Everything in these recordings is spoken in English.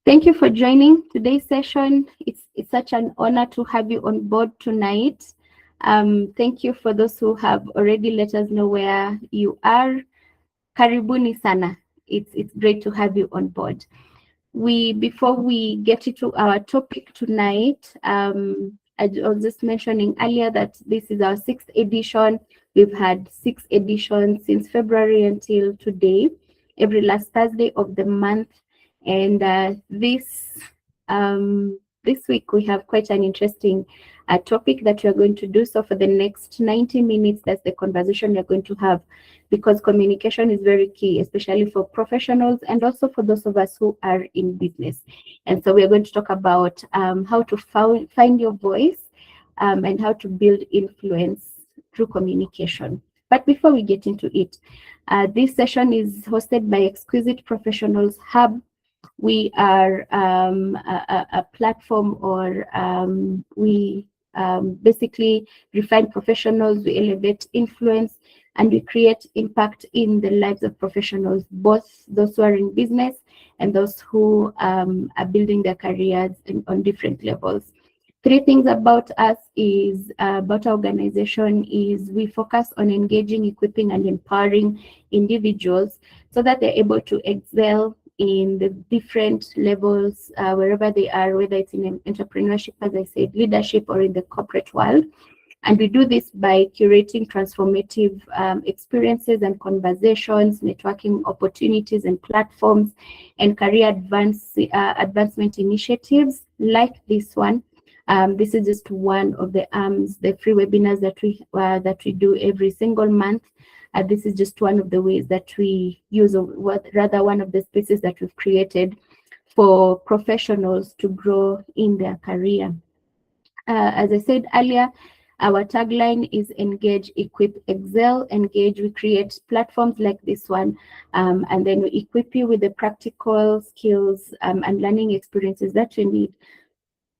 Thank you for joining today's session. It's such an honor to have you on board tonight. Thank you for those who have already let us know where you are. Karibuni sana. It's great to have you on board. Before we get into our topic tonight, I was just mentioning earlier that this is our 6th edition. We've had 6 editions since February until today, every last Thursday of the month. And this week we have quite an interesting topic that we are going to do. So for the next 90 minutes, that's the conversation we're going to have, because communication is very key, especially for professionals and also for those of us who are in business. And so we're going to talk about how to find your voice and how to build influence through communication. But before we get into it, this session is hosted by Exquisite Professionals Hub. We are a platform, or we basically refine professionals, we elevate influence, and we create impact in the lives of professionals, both those who are in business and those who are building their careers on different levels. 3 things about us about our organization is we focus on engaging, equipping, and empowering individuals so that they're able to excel in the different levels wherever they are, whether it's in entrepreneurship, as I said, leadership, or in the corporate world. And we do this by curating transformative experiences and conversations, networking opportunities and platforms, and career advancement initiatives like this one. This is just one of the free webinars that we do every single month. This is just one of the ways that we use, or rather one of the spaces that we've created for professionals to grow in their career. As I said earlier, our tagline is engage, equip, excel. Engage, we create platforms like this one, and then we equip you with the practical skills and learning experiences that you need.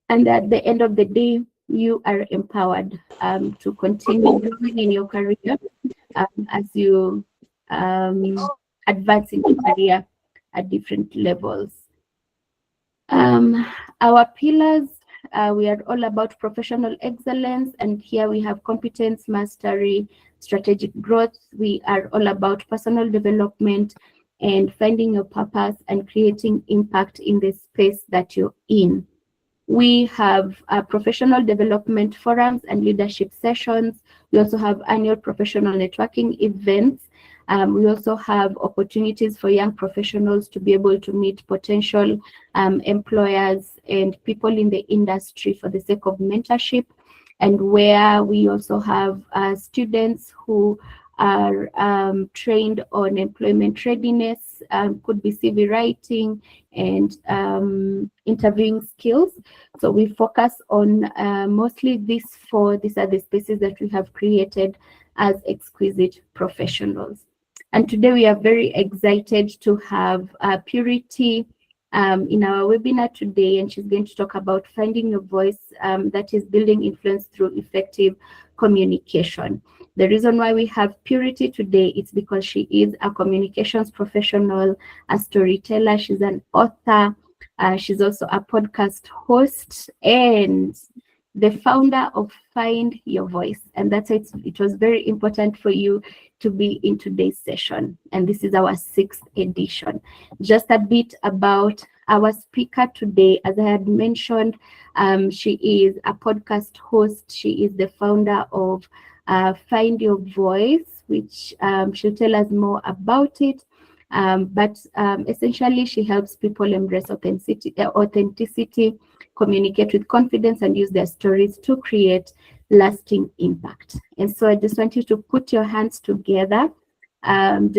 And at the end of the day, you are empowered to continue growing in your career as you advance in your career at different levels. Our pillars, we are all about professional excellence, and here we have competence, mastery, strategic growth. We are all about personal development and finding your purpose and creating impact in the space that you're in. We have professional development forums and leadership sessions. We also have annual professional networking events. We also have opportunities for young professionals to be able to meet potential employers and people in the industry for the sake of mentorship, and where we also have students who are trained on employment readiness, could be CV writing and interviewing skills. So we focus on mostly these are the spaces that we have created as Exquisite Professionals. And today we are very excited to have Purity in our webinar today, and she's going to talk about finding your voice that is building influence through effective communication. The reason why we have Purity today is because she is a communications professional, a storyteller, she's an author, she's also a podcast host, and the founder of Find Your Voice. And that's why it was very important for you to be in today's session. And this is our 6th edition. Just a bit about our speaker today. As I had mentioned, she is a podcast host. She is the founder of Find Your Voice, which she'll tell us more about it. But essentially, she helps people embrace authenticity, communicate with confidence, and use their stories to create lasting impact. And so I just want you to put your hands together. You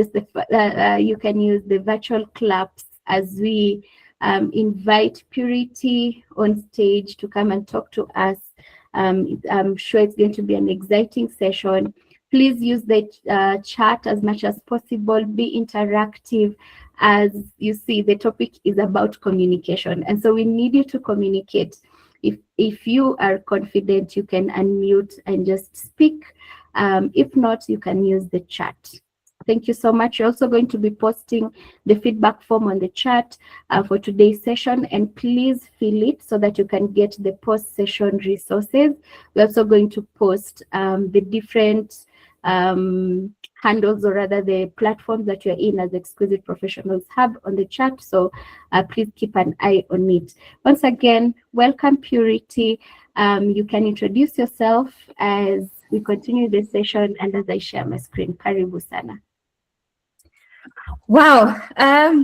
can use the virtual claps as we invite Purity on stage to come and talk to us. I'm sure it's going to be an exciting session. Please use the chat as much as possible. Be interactive. As you see, the topic is about communication, and so we need you to communicate. If you are confident, you can unmute and just speak. If not, you can use the chat. Thank you so much. You're also going to be posting the feedback form on the chat for today's session, and please fill it so that you can get the post-session resources. We're also going to post the different handles, or rather the platforms that you're in as Exquisite Professionals Hub on the chat. So please keep an eye on it. Once again, welcome Purity. You can introduce yourself as we continue this session and as I share my screen. Karibu sana. Wow,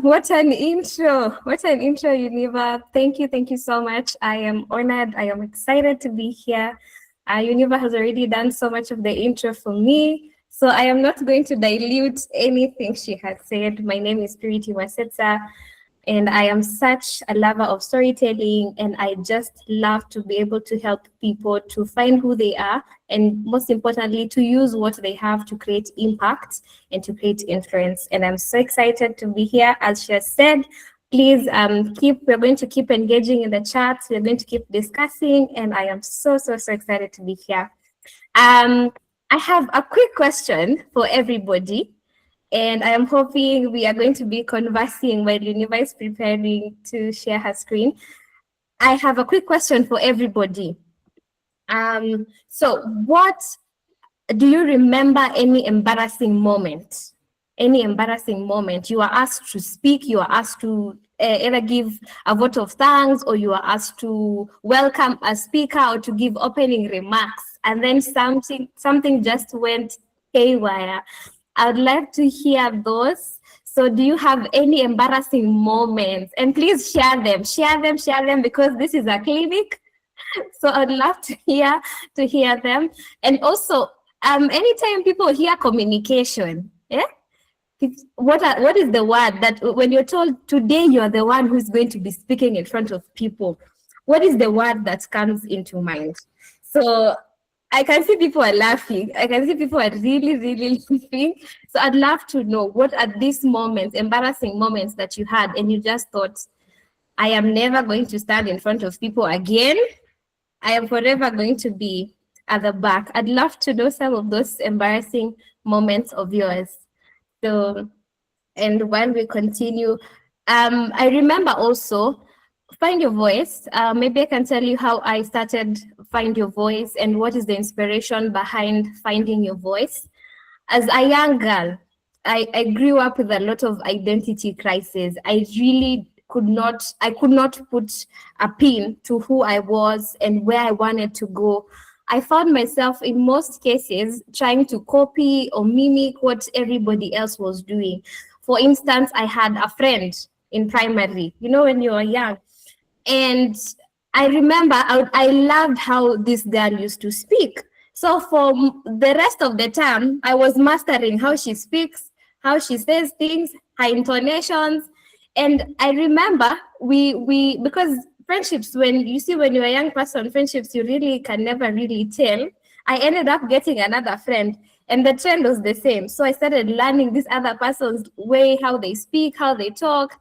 what an intro. What an intro, Univa. Thank you so much. I am honored. I am excited to be here. Univa has already done so much of the intro for me, so I am not going to dilute anything she has said. My name is Purity Wasetsa, and I am such a lover of storytelling, and I just love to be able to help people to find who they are, and most importantly, to use what they have to create impact and to create influence. And I'm so excited to be here. As she has said, please we're going to keep engaging in the chat. We're going to keep discussing, and I am so excited to be here. I have a quick question for everybody. And I am hoping we are going to be conversing while Univa is preparing to share her screen. I have a quick question for everybody. So what do you remember, any embarrassing moment? Any embarrassing moment? You are asked to speak, you are asked to either give a vote of thanks, or you are asked to welcome a speaker or to give opening remarks, and then something just went haywire. I would like to hear those. So do you have any embarrassing moments? And please share them, because this is a clinic. So I'd love to hear them. And also, anytime people hear communication, yeah, what is the word that when you're told today you're the one who's going to be speaking in front of people, what is the word that comes into mind? So I can see people are laughing. I can see people are really laughing. So I'd love to know, what are these moments, embarrassing moments that you had and you just thought, I am never going to stand in front of people again. I am forever going to be at the back. I'd love to know some of those embarrassing moments of yours. So, and while we continue, I remember also Find Your Voice. Maybe I can tell you how I started Find Your Voice and what is the inspiration behind finding your voice. As a young girl, I grew up with a lot of identity crisis. I could not put a pin to who I was and where I wanted to go. I found myself in most cases trying to copy or mimic what everybody else was doing. For instance, I had a friend in primary, when you were young. And I remember I loved how this girl used to speak. So for the rest of the term, I was mastering how she speaks, how she says things, her intonations. And I remember we because friendships, when you're a young person, friendships, you really can never really tell. I ended up getting another friend, and the trend was the same. So I started learning this other person's way, how they speak, how they talk.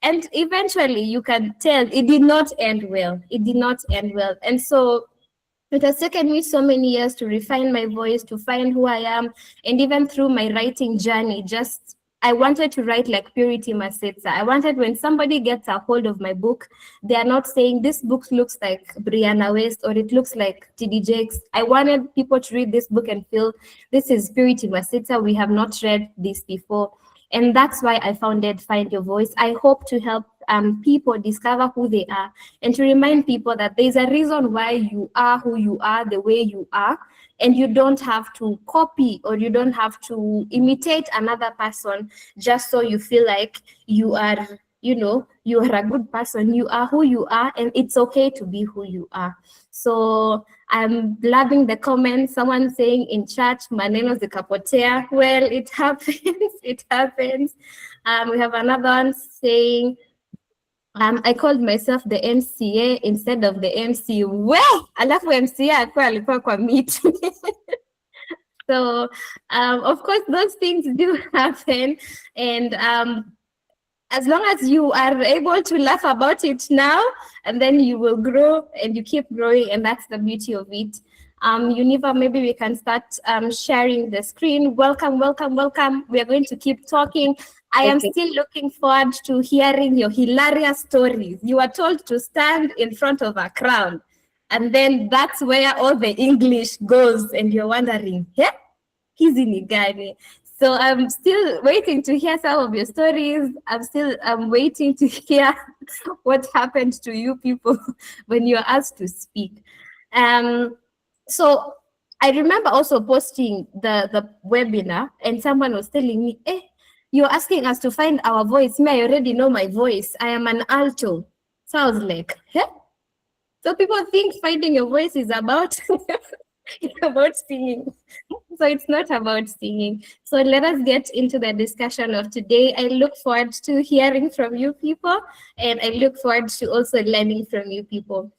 And eventually you can tell it did not end well. And so it has taken me so many years to refine my voice, to find who I am. And even through my writing journey, I wanted to write like Purity Masetsa. I wanted, when somebody gets a hold of my book, they are not saying this book looks like Brianna West or it looks like TD Jakes. I wanted people to read this book and feel this is Purity Masetsa. We have not read this before. And that's why I founded Find Your Voice. I hope to help people discover who they are and to remind people that there's a reason why you are who you are, the way you are, and you don't have to copy or you don't have to imitate another person just so you feel like you are, you are a good person. You are who you are, and it's okay to be who you are. So I'm loving the comments. Someone saying in chat, maneno zikapotea. Well, it happens. It happens. We have another one saying, I called myself the MCA instead of the MC. Well, alafu MCA alikuwa kwa meeting. So, of course, those things do happen. And as long as you are able to laugh about it now, and then you will grow and you keep growing, and that's the beauty of it. Univa, maybe we can start sharing the screen. Welcome, welcome, welcome. We are going to keep talking. I am Okay. still looking forward to hearing your hilarious stories. You are told to stand in front of a crowd, and then that's where all the English goes, and you're wondering, yeah, hizi ni gani? So I'm still waiting to hear some of your stories. I'm waiting to hear what happened to you people when you're asked to speak. So I remember also posting the webinar, and someone was telling me, you're asking us to find our voice. Me, I already know my voice. I am an alto. So I was like, so people think finding your voice is about it's about singing. So it's not about singing. So let us get into the discussion of today. I look forward to hearing from you people, and I look forward to also learning from you people.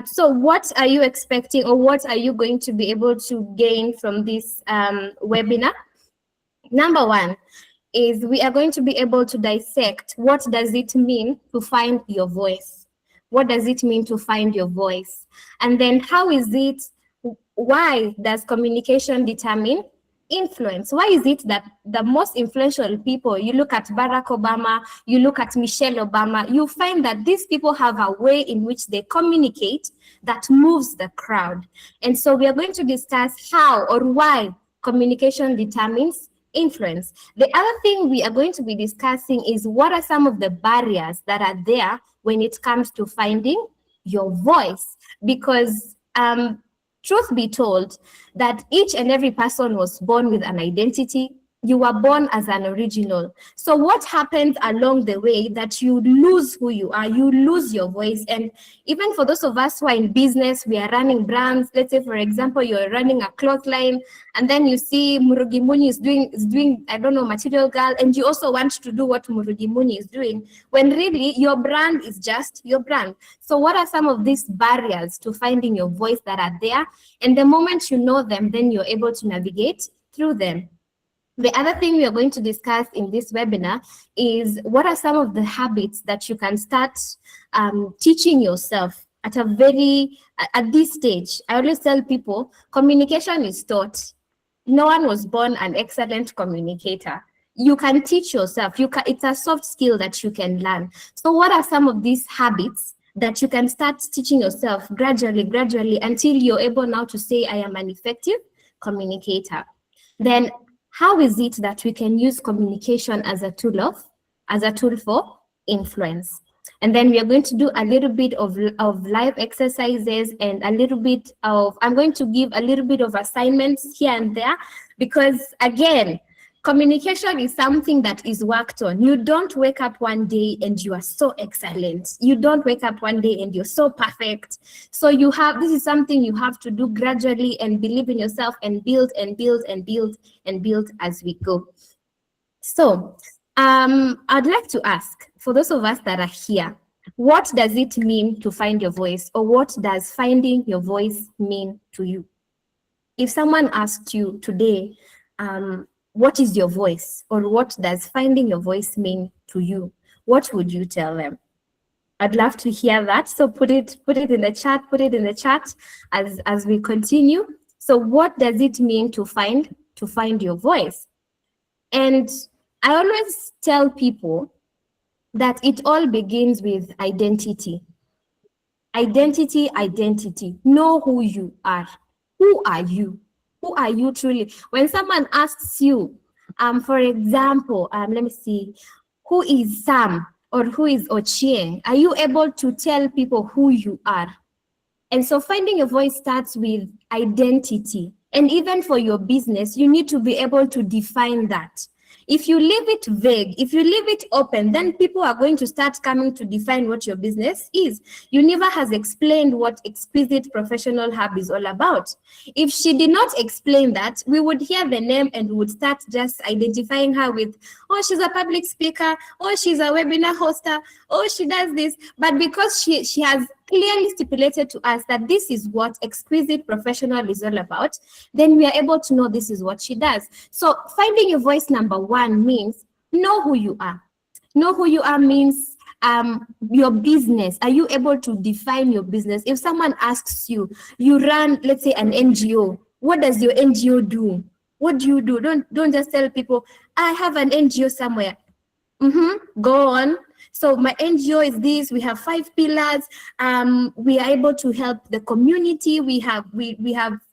So what are you expecting, or what are you going to be able to gain from this webinar? Number one is we are going to be able to dissect what does it mean to find your voice. What does it mean to find your voice? And then how is it, why does communication determine influence? Why is it that the most influential people, you look at Barack Obama, you look at Michelle Obama, you find that these people have a way in which they communicate that moves the crowd. And so we are going to discuss how or why communication determines influence. The other thing we are going to be discussing is what are some of the barriers that are there when it comes to finding your voice, because truth be told, that each and every person was born with an identity. You were born as an original. So what happens along the way that you lose who you are, you lose your voice. And even for those of us who are in business, we are running brands. Let's say, for example, you're running a cloth line, and then you see Murugi Muni is doing, I don't know, Material Girl, and you also want to do what Murugi Muni is doing, when really your brand is just your brand. So what are some of these barriers to finding your voice that are there? And the moment you know them, then you're able to navigate through them. The other thing we are going to discuss in this webinar is what are some of the habits that you can start teaching yourself at this stage. I always tell people communication is taught. No one was born an excellent communicator. You can teach yourself. It's a soft skill that you can learn. So what are some of these habits that you can start teaching yourself gradually until you're able now to say, I am an effective communicator? Then how is it that we can use communication as a tool for influence? And then we are going to do a little bit of live exercises and I'm going to give a little bit of assignments here and there, because again, communication is something that is worked on. You don't wake up one day and you are so excellent. You don't wake up one day and you're so perfect. So this is something you have to do gradually and believe in yourself and build and build and build and build as we go. So I'd like to ask, for those of us that are here, what does it mean to find your voice, or what does finding your voice mean to you? If someone asked you today, what is your voice, or what does finding your voice mean to you, what would you tell them? I'd love to hear that. So put it in the chat, as we continue. So what does it mean to find your voice? And I always tell people that it all begins with identity. Identity. Know who you are. Who are you? Who are you truly? When someone asks you, for example, let me see, who is Sam or who is Ochieng? Are you able to tell people who you are? And so finding your voice starts with identity. And even for your business, you need to be able to define that. If you leave it vague, if you leave it open, then people are going to start coming to define what your business is. Univa has explained what Exquisite Professional Hub is all about. If she did not explain that, we would hear the name and we would start just identifying her with, oh, she's a public speaker, oh, she's a webinar hoster, oh, she does this. But because she has clearly stipulated to us that this is what Exquisite Professional is all about, then we are able to know this is what she does. So finding your voice, number one, means know who you are. Know who you are means Your business, are you able to define your business? If someone asks you, you run, let's say, an NGO, what does your NGO do? What do you do? Don't just tell people, I have an NGO somewhere. Go on. So my NGO is this. We have 5 pillars. We are able to help the community. We have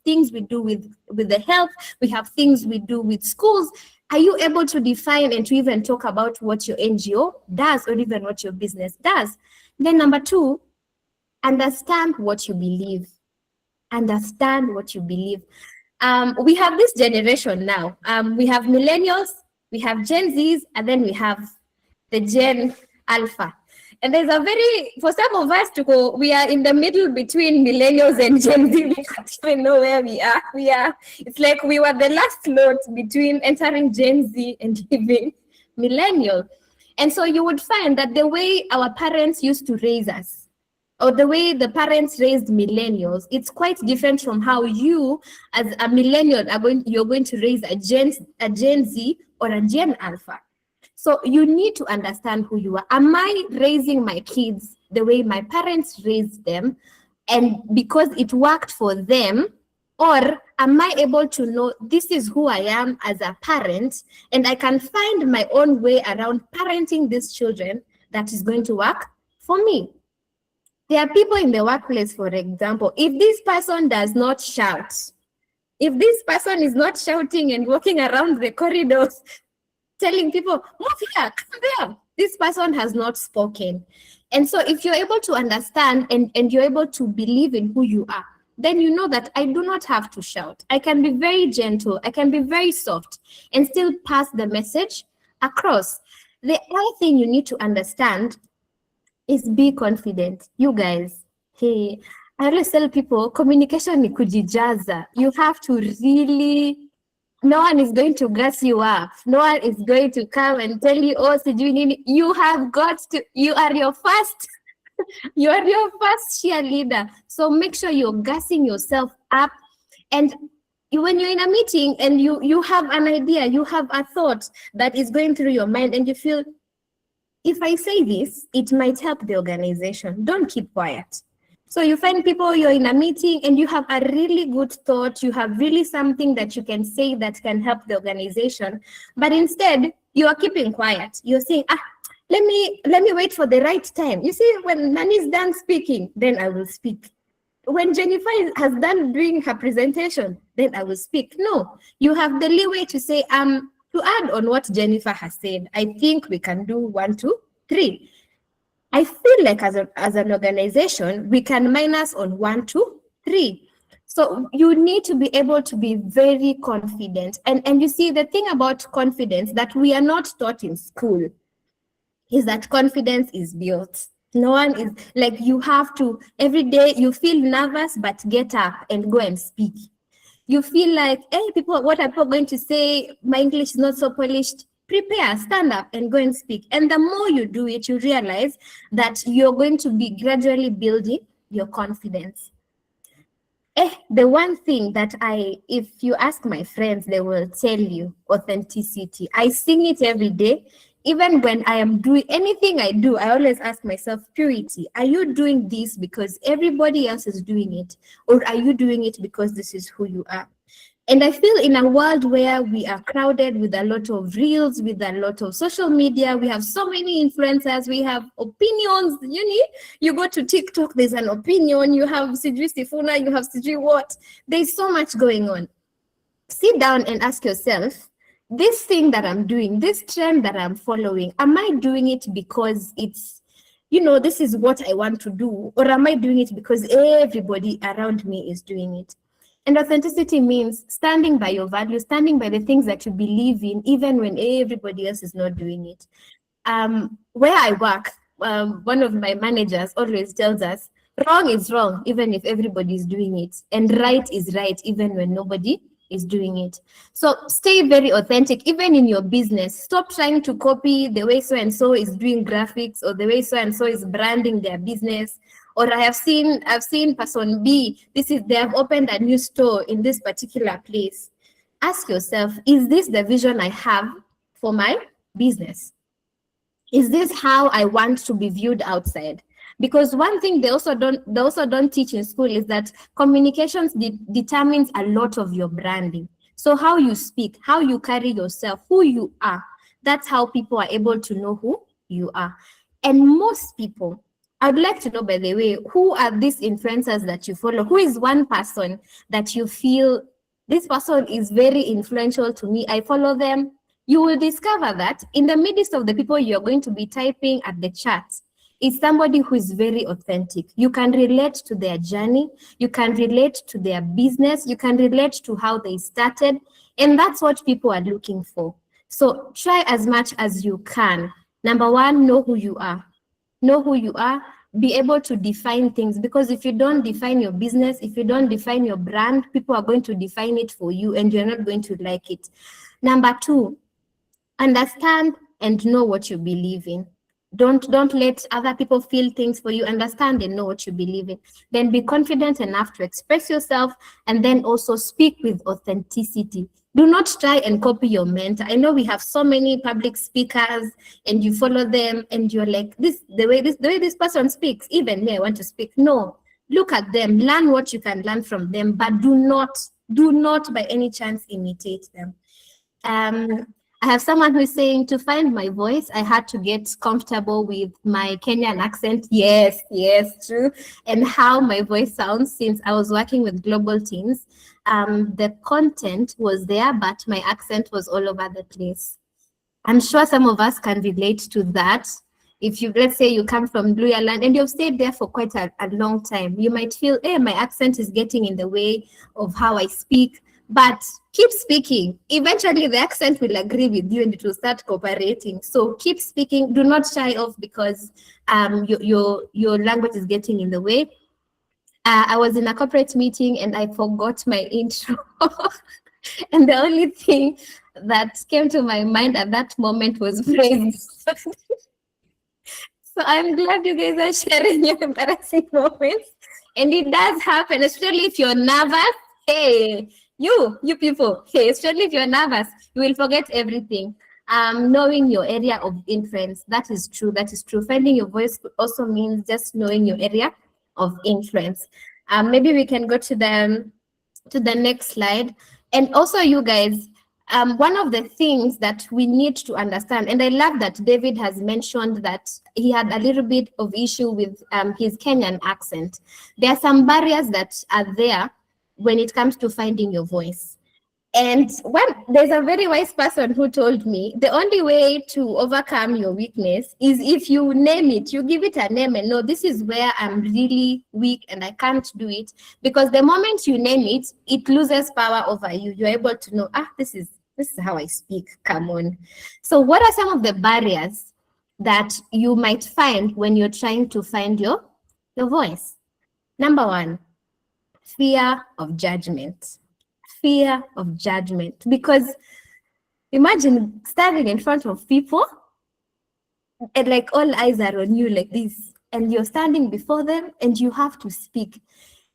things we do with the health. We have things we do with schools. Are you able to define and to even talk about what your NGO does, or even what your business does? Then number 2, understand what you believe. Understand what you believe. We have this generation now. We have millennials, we have Gen Zs, and then we have the Gen Alpha. And there's for some of us to go, we are in the middle between millennials and Gen Z. We can't even know where we are. It's like we were the last lot between entering Gen Z and leaving millennial. And so you would find that the way our parents used to raise us, or the way the parents raised millennials, it's quite different from how you, as a millennial, you're going to raise a Gen Z or a Gen Alpha. So you need to understand who you are. Am I raising my kids the way my parents raised them, and because it worked for them? Or am I able to know this is who I am as a parent, and I can find my own way around parenting these children that is going to work for me? There are people in the workplace, for example, if this person does not shout, if this person is not shouting and walking around the corridors, telling people, move here, come there, this person has not spoken. And so if you're able to understand and you're able to believe in who you are, then you know that I do not have to shout. I can be very gentle, I can be very soft, and still pass the message across. The other thing you need to understand is be confident. You guys, hey, I always tell people, communication ni kujijaza. You have to really, no one is going to gas you up. No one is going to come and tell you, oh, sijui nini. You have got to, you are your first cheerleader. So make sure you're gassing yourself up. And when you're in a meeting and you have an idea, you have a thought that is going through your mind, and you feel, if I say this, it might help the organization. Don't keep quiet. So you find people, you're in a meeting and you have a really good thought, you have really something that you can say that can help the organization, but instead you are keeping quiet. You're saying, let me wait for the right time. You see, when Nani's done speaking, then I will speak. When Jennifer has done doing her presentation, then I will speak. No, you have the leeway to say, to add on what Jennifer has said, I think we can do 1, 2, 3. I feel like as an organization, we can minus on 1, 2, 3. So you need to be able to be very confident. And you see, the thing about confidence that we are not taught in school is that confidence is built. No one is, like, you have to, every day you feel nervous, but get up and go and speak. You feel like, hey, people, what are people going to say? My English is not so polished. Prepare, stand up and go and speak. And the more you do it, you realize that you're going to be gradually building your confidence. The one thing that if you ask my friends, they will tell you authenticity. I sing it every day. Even when I am doing anything I do, I always ask myself, purity. Are you doing this because everybody else is doing it? Or are you doing it because this is who you are? And I feel in a world where we are crowded with a lot of reels, with a lot of social media, we have so many influencers, we have opinions. You go to TikTok, there's an opinion, you have Sijui Sifuna, you have Sijui what. There's so much going on. Sit down and ask yourself, this thing that I'm doing, this trend that I'm following, am I doing it because it's, this is what I want to do? Or am I doing it because everybody around me is doing it? And authenticity means standing by your values, standing by the things that you believe in, even when everybody else is not doing it. Where I work, one of my managers always tells us, wrong is wrong, even if everybody is doing it. And right is right, even when nobody is doing it. So stay very authentic, even in your business. Stop trying to copy the way so-and-so is doing graphics, or the way so-and-so is branding their business. Or I've seen person B, they have opened a new store in this particular place. Ask yourself, is this the vision I have for my business? Is this how I want to be viewed outside? Because one thing they also don't teach in school is that communications determines a lot of your branding. So how you speak, how you carry yourself, who you are, that's how people are able to know who you are. And most people, I'd like to know, by the way, who are these influencers that you follow? Who is one person that you feel this person is very influential to me? I follow them. You will discover that in the midst of the people you're going to be typing at the chat is somebody who is very authentic. You can relate to their journey, you can relate to their business, you can relate to how they started, and that's what people are looking for. So try as much as you can. Number one, know who you are. Know who you are, be able to define things, because if you don't define your business, if you don't define your brand, people are going to define it for you and you're not going to like it. Number two, understand and know what you believe in. Don't let other people feel things for you. Understand and know what you believe in. Then be confident enough to express yourself, and then also speak with authenticity. Do not try and copy your mentor. I know we have so many public speakers and you follow them and you're like, the way this person speaks, even me, I want to speak. No, look at them, learn what you can learn from them, but do not by any chance imitate them. I have someone who's saying, to find my voice, I had to get comfortable with my Kenyan accent. Yes, true. And how my voice sounds since I was working with global teams. The content was there, but my accent was all over the place. I'm sure some of us can relate to that. If you, let's say you come from Blue Land and you've stayed there for quite a long time, you might feel, hey, my accent is getting in the way of how I speak. But keep speaking. Eventually, the accent will agree with you and it will start cooperating. So keep speaking. Do not shy off because your language is getting in the way. I was in a corporate meeting and I forgot my intro. And the only thing that came to my mind at that moment was praise. So I'm glad you guys are sharing your embarrassing moments. And it does happen, especially if you're nervous. Hey, you people, hey, especially if you're nervous, you will forget everything. Knowing your area of influence, that is true. Finding your voice also means just knowing your area of influence. Maybe we can go to the next slide. And also, you guys, one of the things that we need to understand, and I love that David has mentioned that he had a little bit of issue with his Kenyan accent. There are some barriers that are there when it comes to finding your voice. And there's a very wise person who told me the only way to overcome your weakness is if you name it, you give it a name and know this is where I'm really weak and I can't do it. Because the moment you name it, it loses power over you. You're able to know, this is how I speak. Come on. So what are some of the barriers that you might find when you're trying to find your voice? Number one, fear of judgment. Fear of judgment. Because imagine standing in front of people and like all eyes are on you like this, and you're standing before them and you have to speak.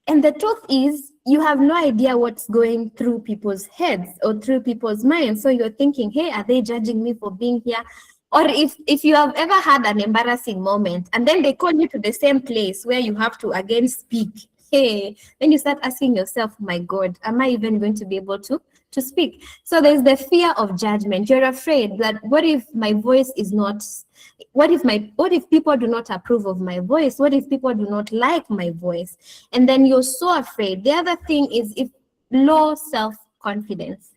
And the truth is, you have no idea what's going through people's heads or through people's minds. So you're thinking, hey, are they judging me for being here? Or if you have ever had an embarrassing moment and then they call you to the same place where you have to again speak, hey, then you start asking yourself, my God, am I even going to be able to speak? So there's the fear of judgment. You're afraid that what if my voice is not, what if people do not approve of my voice? What if people do not like my voice? And then you're so afraid. The other thing is low self-confidence.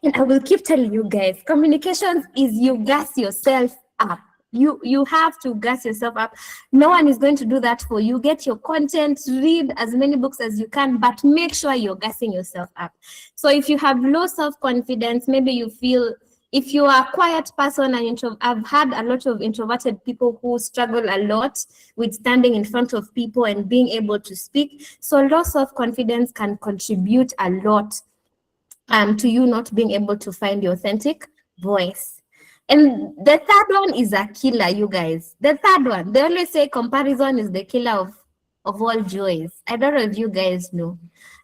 And I will keep telling you guys, communications is you gas yourself up. You have to gas yourself up. No one is going to do that for you. Get your content, read as many books as you can, but make sure you're gassing yourself up. So if you have low self-confidence, maybe you feel, if you are a quiet person, and I've had a lot of introverted people who struggle a lot with standing in front of people and being able to speak. So low self-confidence can contribute a lot to you not being able to find your authentic voice. And the third one is a killer, you guys. The third one, they always say comparison is the killer of all joys. I don't know if you guys know.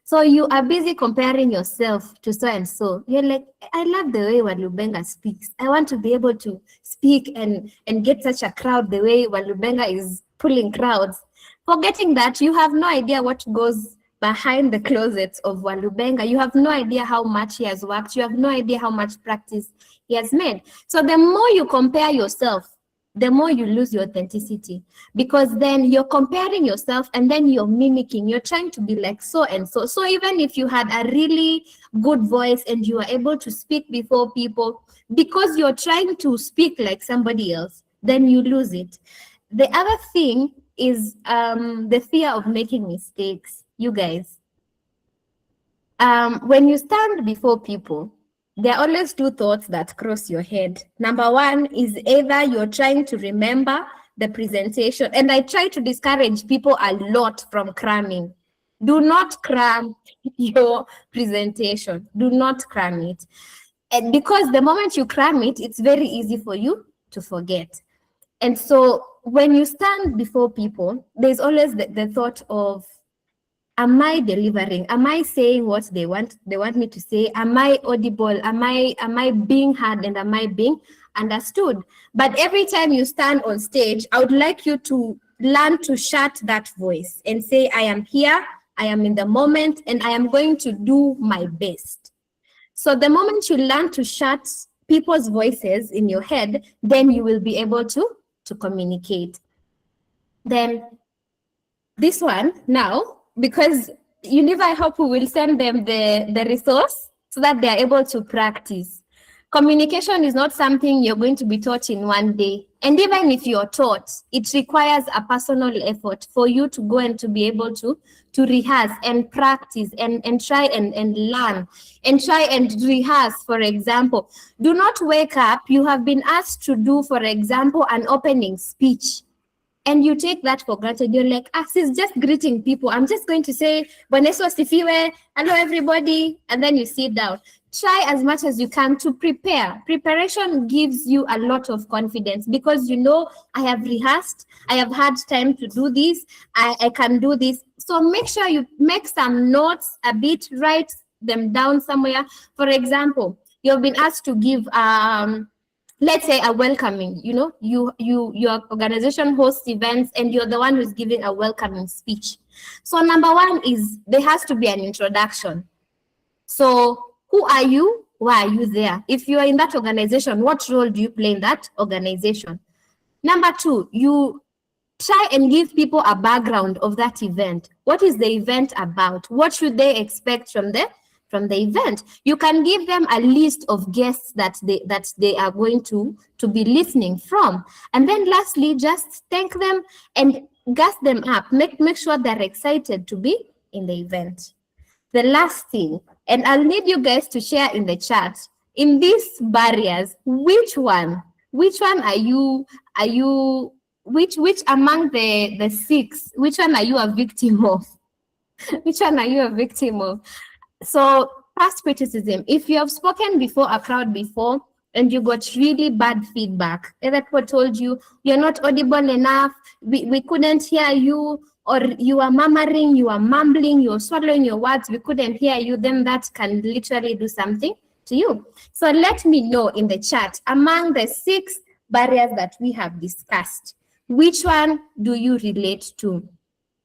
So you are busy comparing yourself to so and so. You're like, I love the way Walubenga speaks. I want to be able to speak and get such a crowd the way Walubenga is pulling crowds. Forgetting that you have no idea what goes behind the closets of Walubenga. You have no idea how much he has worked. You have no idea how much practice he has made. So the more you compare yourself, the more you lose your authenticity, because then you're comparing yourself and then you're mimicking, you're trying to be like so and so. So even if you had a really good voice and you are able to speak before people, because you're trying to speak like somebody else, then you lose it. The other thing is the fear of making mistakes. You guys, when you stand before people, there are always two thoughts that cross your head. Number one is either you're trying to remember the presentation, and I try to discourage people a lot from cramming. Do not cram your presentation. Do not cram it. And because the moment you cram it, it's very easy for you to forget. And so when you stand before people, there's always the thought of, am I delivering? Am I saying what they want me to say? Am I audible? Am I being heard, and am I being understood? But every time you stand on stage, I would like you to learn to shut that voice and say, I am here, I am in the moment, and I am going to do my best. So the moment you learn to shut people's voices in your head, then you will be able to communicate. Then this one now, because Univa, I hope we will send them the resource so that they are able to practice. Communication is not something you're going to be taught in one day. And even if you're taught, it requires a personal effort for you to go and to be able to rehearse and practice and try and learn and try and rehearse. For example, do not wake up. You have been asked to do, for example, an opening speech. And you take that for granted. You're like, she's just greeting people. I'm just going to say, Bwana Yesu asifiwe, hello everybody, and then you sit down. Try as much as you can to prepare. Preparation gives you a lot of confidence because you know, I have rehearsed, I have had time to do this, I can do this. So make sure you make some notes a bit, write them down somewhere. For example, you've been asked to give let's say a welcoming, you know, your organization hosts events and you're the one who's giving a welcoming speech. So number one is there has to be an introduction. So who are you? Why are you there? If you are in that organization, what role do you play in that organization? Number two, you try and give people a background of that event. What is the event about? What should they expect from the event? You can give them a list of guests that they are going to be listening from. And then lastly, just thank them and gas them up. Make sure they're excited to be in the event. The last thing, and I'll need you guys to share in the chat, in these barriers, which one are you, which among the six, which one are you a victim of? Which one are you a victim of? So past criticism, if you have spoken before a crowd before and you got really bad feedback, either people told you you're not audible enough, we couldn't hear you, or you are murmuring, you are mumbling, you're swallowing your words, we couldn't hear you, then that can literally do something to you. So let me know in the chat, among the 6 barriers that we have discussed, which one do you relate to?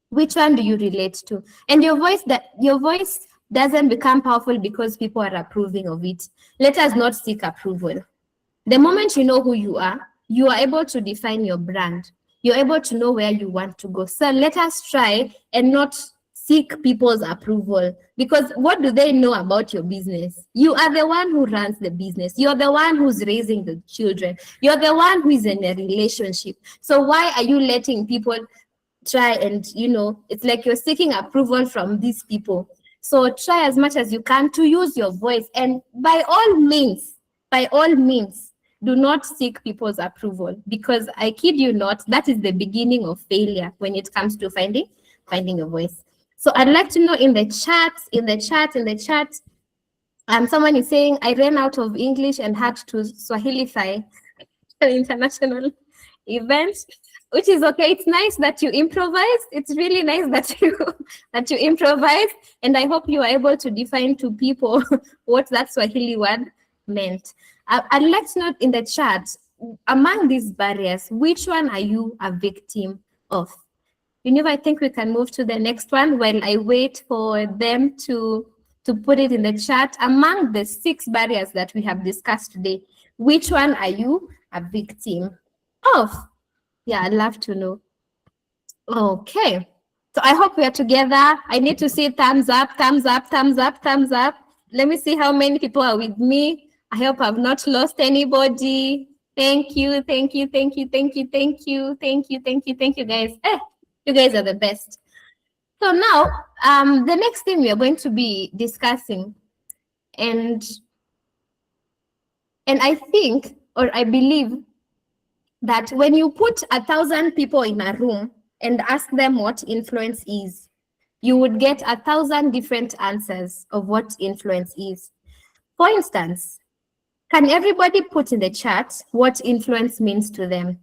Which one do you relate to? And your voice doesn't become powerful because people are approving of it. Let us not seek approval. The moment you know who you are able to define your brand. You're able to know where you want to go. So let us try and not seek people's approval, because what do they know about your business? You are the one who runs the business. You're the one who's raising the children. You're the one who is in a relationship. So why are you letting people try and, you know, it's like you're seeking approval from these people. So try as much as you can to use your voice, and by all means, do not seek people's approval, because I kid you not, that is the beginning of failure when it comes to finding your voice. So I'd like to know in the chat, someone is saying, I ran out of English and had to Swahilify an international event, which is okay. It's nice that you improvise. It's really nice that you improvise, and I hope you are able to define to people what that Swahili word meant. I'd like to note in the chat, among these barriers, which one are you a victim of? I think we can move to the next one while I wait for them to put it in the chat. Among the 6 barriers that we have discussed today, which one are you a victim of? Yeah, I'd love to know. Okay. So I hope we are together. I need to see thumbs up, thumbs up, thumbs up, thumbs up. Let me see how many people are with me. I hope I've not lost anybody. Thank you, thank you, thank you, thank you, thank you, thank you, thank you, thank you, guys. You guys are the best. So now, the next thing we are going to be discussing, and I think, or I believe, that when you put 1,000 people in a room and ask them what influence is, you would get 1,000 different answers of what influence is. For instance, can everybody put in the chat what influence means to them?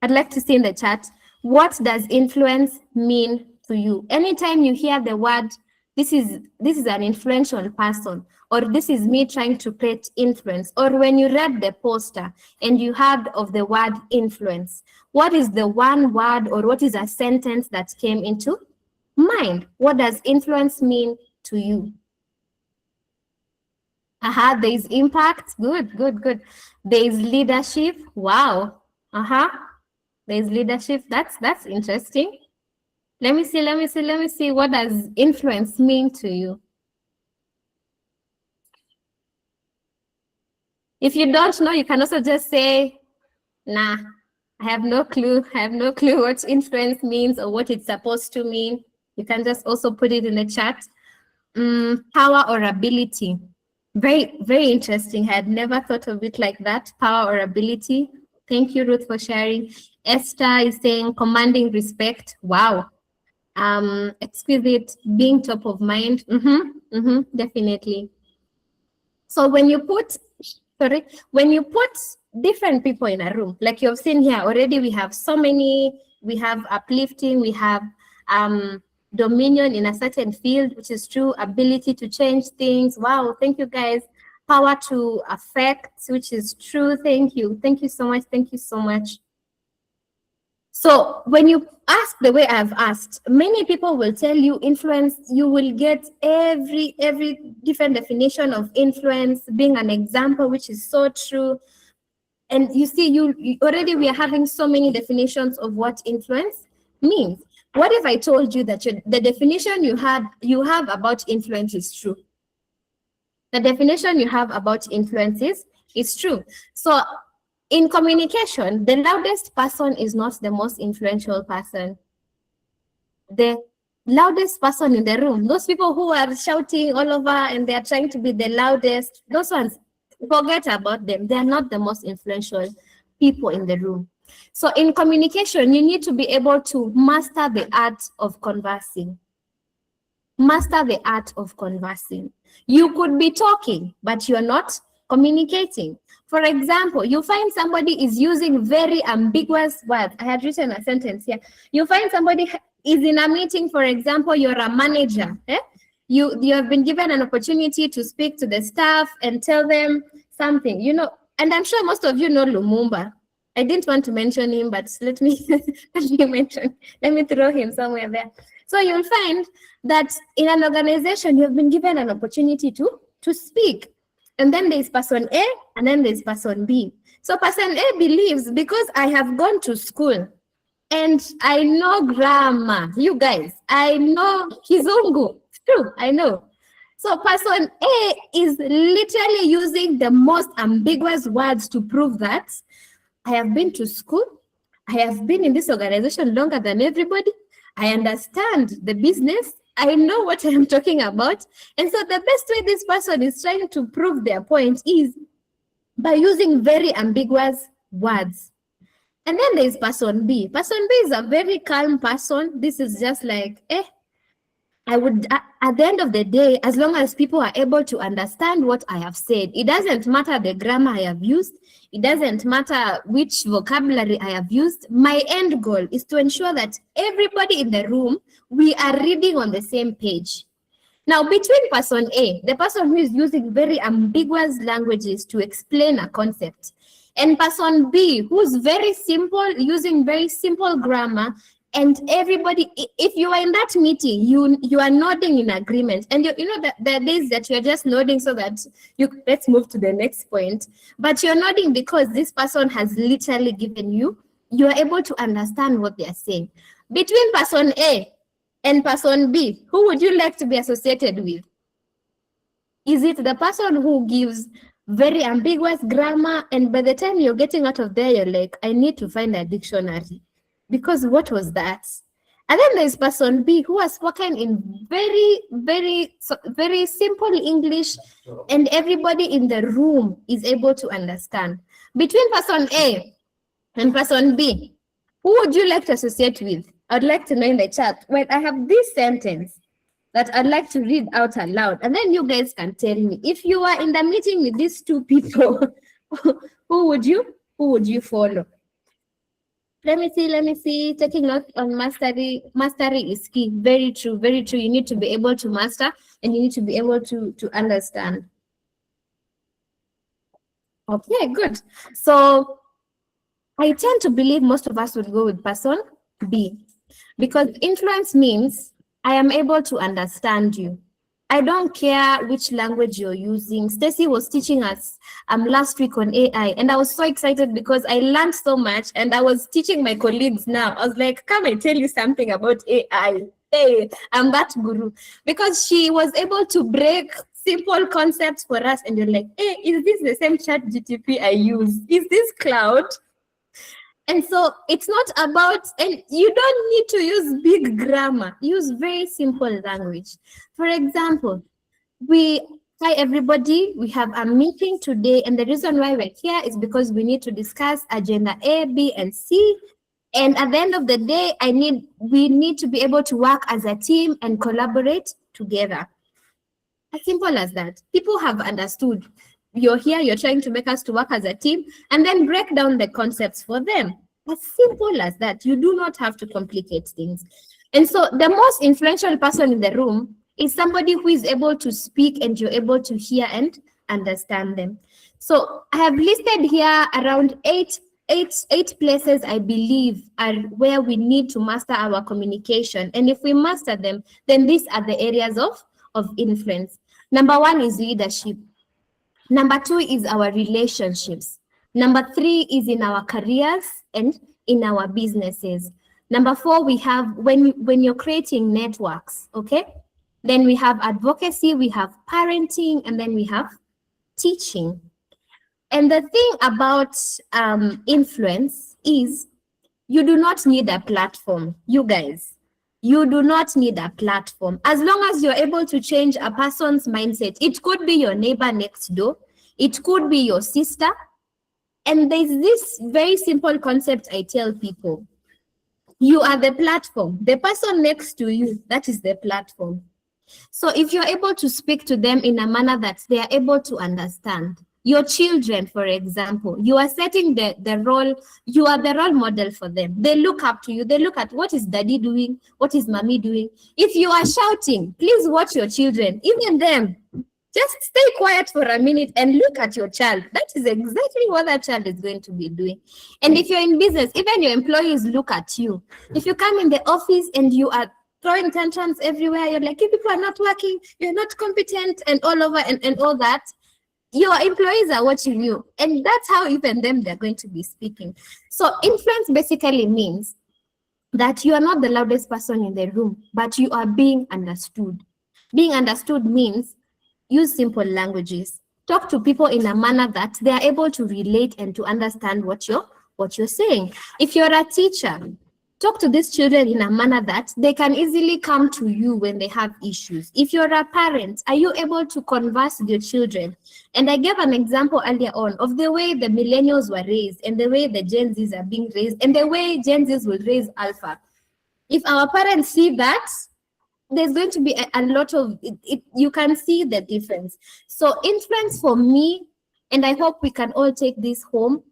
I'd like to see in the chat, what does influence mean to you? Anytime you hear the word, this is an influential person, or this is me trying to create influence, or when you read the poster and you heard of the word influence, what is the one word or what is a sentence that came into mind? What does influence mean to you? There is impact. Good, good, good. There is leadership. Wow. There is leadership. That's interesting. Let me see. What does influence mean to you? If you don't know, you can also just say, nah, I have no clue. I have no clue what influence means or what it's supposed to mean. You can just also put it in the chat. Power or ability. Very, very interesting. I had never thought of it like that. Power or ability. Thank you, Ruth, for sharing. Esther is saying commanding respect. Wow. Exquisite, being top of mind. Definitely. So when you put different people in a room, like you've seen here already, we have so many. We have uplifting, we have dominion in a certain field, which is true, ability to change things. Wow, thank you guys. Power to affect, which is true. Thank you so much. Thank you so much. So when you ask the way I've asked, many people will tell you influence. You will get every different definition of influence, being an example, which is so true. And you see, already we are having so many definitions of what influence means. What if I told you that the definition you have about influence is true? The definition you have about influence is true. So in communication, the loudest person is not the most influential person. The loudest person in the room, those people who are shouting all over and they are trying to be the loudest, those ones, forget about them. They are not the most influential people in the room. So in communication, you need to be able to master the art of conversing. Master the art of conversing. You could be talking, but you're not communicating. For example, you find somebody is using very ambiguous words. I had written a sentence here. You find somebody is in a meeting, for example, you're a manager. You have been given an opportunity to speak to the staff and tell them something, and I'm sure most of you know Lumumba. I didn't want to mention him, but let me throw him somewhere there. So you'll find that in an organization, you have been given an opportunity to speak. And then there's person A, and then there's person B. So person A believes, because I have gone to school and I know grammar, you guys, I know Kizungu, true, I know. So person A is literally using the most ambiguous words to prove that I have been to school, I have been in this organization longer than everybody, I understand the business, I know what I'm talking about. And so the best way this person is trying to prove their point is by using very ambiguous words. And then there's person B. Person B is a very calm person. This is just like, I would, at the end of the day, as long as people are able to understand what I have said, it doesn't matter the grammar I have used, it doesn't matter which vocabulary I have used. My end goal is to ensure that everybody in the room, we are reading on the same page. Now, between person A, the person who is using very ambiguous languages to explain a concept, and person B, who's very simple, using very simple grammar, and everybody, if you are in that meeting, you are nodding in agreement, and you know that there are days that you're just nodding so that let's move to the next point, but you're nodding because this person has literally given you're able to understand what they're saying. Between person A and person B, who would you like to be associated with? Is it the person who gives very ambiguous grammar, and by the time you're getting out of there, you're like, I need to find a dictionary, because what was that? And then there's person B who has spoken in very, very, very simple English, and everybody in the room is able to understand. Between person A and person B, who would you like to associate with? I'd like to know in the chat. Well, I have this sentence that I'd like to read out aloud, and then you guys can tell me if you are in the meeting with these two people, who would you follow? Let me see. Taking notes on mastery. Mastery is key. Very true, very true. You need to be able to master, and you need to be able to understand. Okay, good. So I tend to believe most of us would go with person B, because influence means I am able to understand you. I don't care which language you're using. Stacy was teaching us last week on AI, and I was so excited because I learned so much, and I was teaching my colleagues now. I was like, come and tell you something about AI. Hey, I'm that guru. Because she was able to break simple concepts for us, and you're like, hey, is this the same chat GTP I use? Is this cloud? And so it's not about, and you don't need to use big grammar. Use very simple language. For example, hi everybody, we have a meeting today, and the reason why we're here is because we need to discuss agenda A, B, and C. And at the end of the day, we need to be able to work as a team and collaborate together. As simple as that. People have understood. You're here, you're trying to make us to work as a team, and then break down the concepts for them. As simple as that. You do not have to complicate things. And so the most influential person in the room is somebody who is able to speak, and you're able to hear and understand them. So I have listed here around eight places I believe are where we need to master our communication. And if we master them, then these are the areas of influence. Number 1 is leadership. Number 2 is our relationships. Number 3 is in our careers and in our businesses. Number 4, we have when you're creating networks, okay? Then we have advocacy, we have parenting, and then we have teaching. And the thing about influence is you do not need a platform, you guys. You do not need a platform. As long as you're able to change a person's mindset, it could be your neighbor next door, it could be your sister. And there's this very simple concept I tell people. You are the platform. The person next to you, that is the platform. So if you're able to speak to them in a manner that they are able to understand, your children, for example, you are setting the role, you are the role model for them. They look up to you. They look at what is daddy doing, what is mommy doing. If you are shouting, please watch your children, even them. Just stay quiet for a minute and look at your child. That is exactly what that child is going to be doing. And if you're in business, even your employees look at you. If you come in the office and you are throwing tantrums everywhere, you're like, you people are not working, you're not competent, and all over and all that, your employees are watching you. And that's how even them, they're going to be speaking. So influence basically means that you are not the loudest person in the room, but you are being understood. Being understood means use simple languages. Talk to people in a manner that they are able to relate and to understand what you're saying. If you're a teacher, talk to these children in a manner that they can easily come to you when they have issues. If you're a parent, are you able to converse with your children? And I gave an example earlier on of the way the millennials were raised and the way the Gen Zs are being raised and the way Gen Zs will raise Alpha. If our parents see that, there's going to be a lot of you can see the difference. So influence for me, and I hope we can all take this home,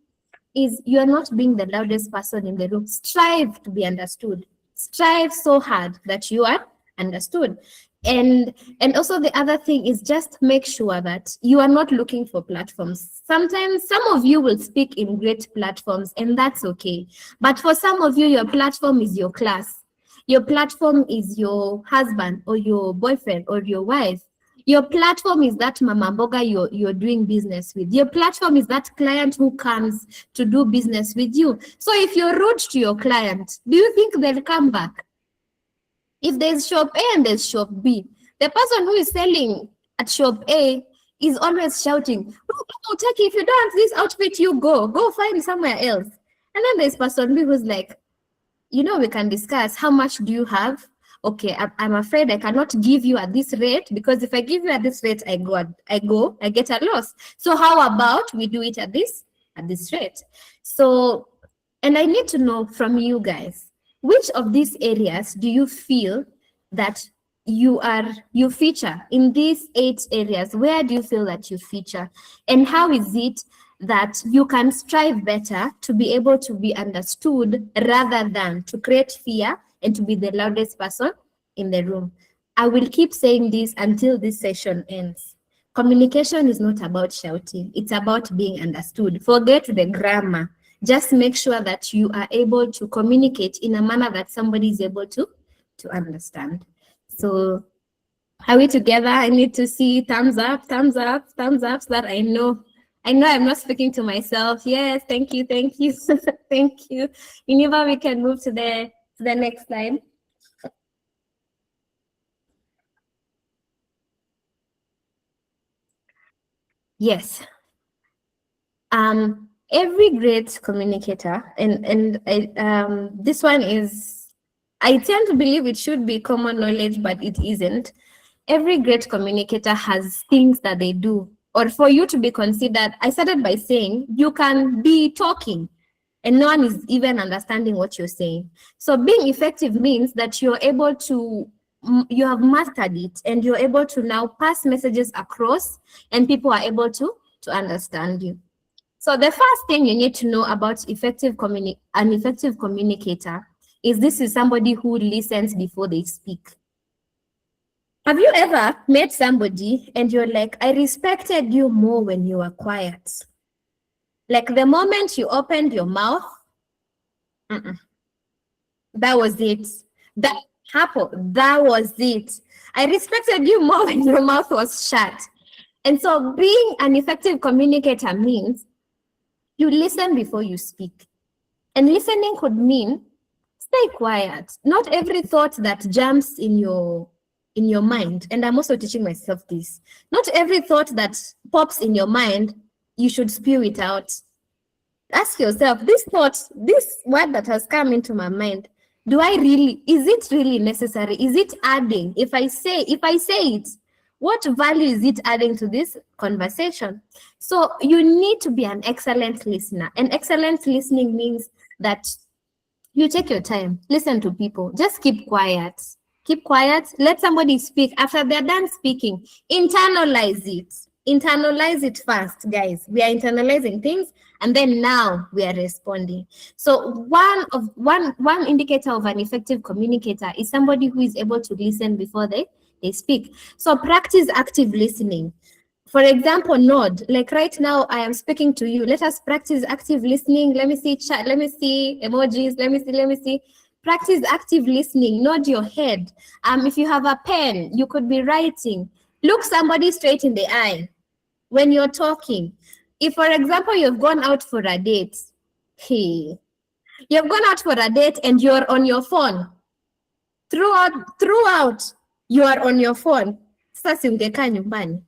is you are not being the loudest person in the room. Strive to be understood. Strive so hard that you are understood. And also the other thing is just make sure that you are not looking for platforms. Sometimes some of you will speak in great platforms, and that's okay. But for some of you, your platform is your class. Your platform is your husband or your boyfriend or your wife. Your platform is that mama mboga you're doing business with. Your platform is that client who comes to do business with you. So if you're rude to your client, do you think they'll come back? If there's shop A and there's shop B, the person who is selling at shop A is always shouting, "Oh, Taki, if you don't want this outfit, you go find somewhere else." And then there's person B who's like, we can discuss, how much do you have? Okay, I'm afraid I cannot give you at this rate, because if I give you at this rate, I get a loss. So how about we do it at this rate? So, and I need to know from you guys, which of these areas do you feel that you feature in these 8 areas? Where do you feel that you feature? And how is it that you can strive better to be able to be understood rather than to create fear and to be the loudest person in the room? I will keep saying this until this session ends. Communication is not about shouting. It's about being understood. Forget the grammar. Just make sure that you are able to communicate in a manner that somebody is able to understand. So are we together? I need to see thumbs up, so that I know I'm not speaking to myself. Yes, thank you. Thank you. Iniva, we can move to the next slide. Yes. Every great communicator, and this one is, I tend to believe it should be common knowledge, but it isn't. Every great communicator has things that they do, or for you to be considered. I started by saying you can be talking and no one is even understanding what you're saying. So being effective means that you're able to, you have mastered it, and you're able to now pass messages across, and people are able to understand you. So the first thing you need to know about an effective communicator is this is somebody who listens before they speak. Have you ever met somebody and you're like, I respected you more when you were quiet? Like the moment you opened your mouth, that was it. That happened. That was it. I respected you more when your mouth was shut. And so being an effective communicator means you listen before you speak. And listening could mean stay quiet. Not every thought that jumps in your mind, and I'm also teaching myself this, not every thought that pops in your mind, you should spew it out. Ask yourself, this thought, this word that has come into my mind, is it really necessary? Is it adding? If I say it, what value is it adding to this conversation? So you need to be an excellent listener. And excellent listening means that you take your time, listen to people, just keep quiet. Keep quiet, let somebody speak. After they're done speaking, internalize it. Internalize it first, guys. We are internalizing things, and then now we are responding. So one indicator of an effective communicator is somebody who is able to listen before they speak. So practice active listening. For example, nod. Like right now, I am speaking to you. Let us practice active listening. Let me see chat. Let me see emojis. Let me see. Practice active listening. Nod your head. If you have a pen, you could be writing. Look somebody straight in the eye when you're talking. If, for example, you've gone out for a date, and you're on your phone. Throughout, you are on your phone. Sasa ungekaa nyumbani.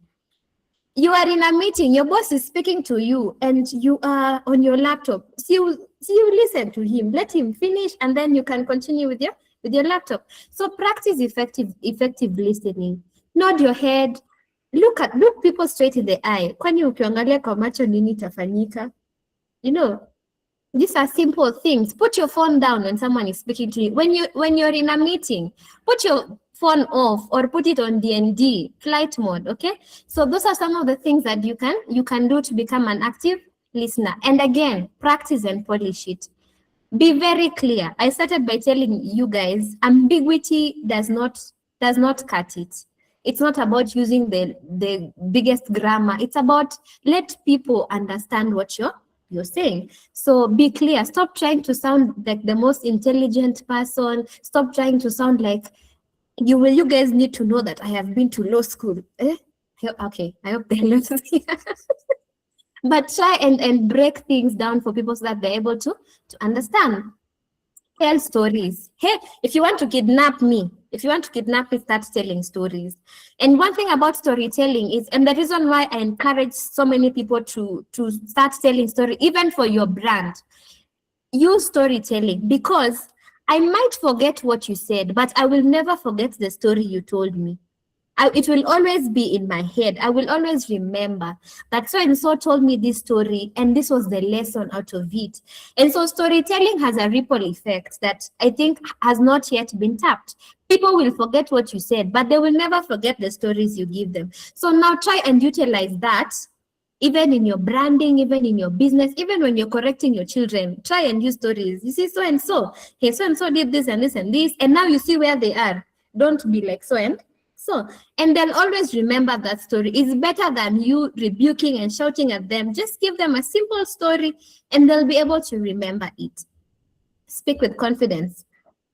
You are in a meeting, your boss is speaking to you, and you are on your laptop. So you listen to him, let him finish, and then you can continue with your laptop. So practice effective listening. Nod your head, look people straight in the eye. Kwani ukiangalia kwa macho nini tafanyika? These are simple things. Put your phone down when someone is speaking to you. When you're in a meeting, put your phone off, or put it on DND, flight mode, okay? So those are some of the things that you can do to become an active listener. And again, practice and polish it. Be very clear. I started by telling you guys, ambiguity does not cut it. It's not about using the biggest grammar. It's about let people understand what you're saying. So be clear. Stop trying to sound like the most intelligent person. Stop trying to sound like you guys need to know that I have been to law school. Okay, I hope they know. But try and break things down for people so that they're able to understand. Tell stories. Hey, if you want to kidnap me, start telling stories. And one thing about storytelling is, and the reason why I encourage so many people to start telling story, even for your brand, use storytelling, because I might forget what you said, but I will never forget the story you told me. It will always be in my head. I will always remember that so and so told me this story, and this was the lesson out of it. And so storytelling has a ripple effect that I think has not yet been tapped. People will forget what you said, but they will never forget the stories you give them. So now try and utilize that, even in your branding, even in your business, even when you're correcting your children. Try and use stories. You see, so and so did this and this and this, and now you see where they are. Don't be like so and so, and they'll always remember that story. It's better than you rebuking and shouting at them. Just give them a simple story and they'll be able to remember it. Speak with confidence.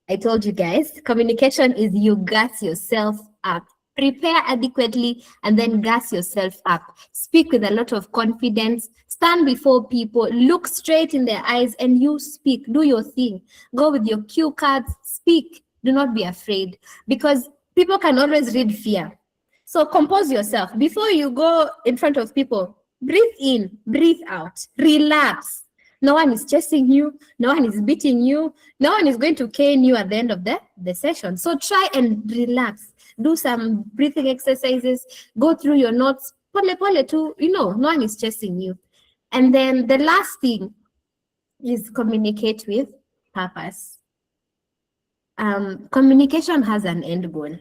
I told you guys, communication is you gas yourself up. Prepare adequately and then gas yourself up. Speak with a lot of confidence. Stand before people, look straight in their eyes, and you speak. Do your thing. Go with your cue cards. Speak. Do not be afraid, because people can always read fear. So compose yourself. Before you go in front of people, breathe in, breathe out, relax. No one is chasing you. No one is beating you. No one is going to cane you at the end of the session. So try and relax. Do some breathing exercises. Go through your notes. Pole too. No one is chasing you. And then the last thing is communicate with purpose. Communication has an end goal.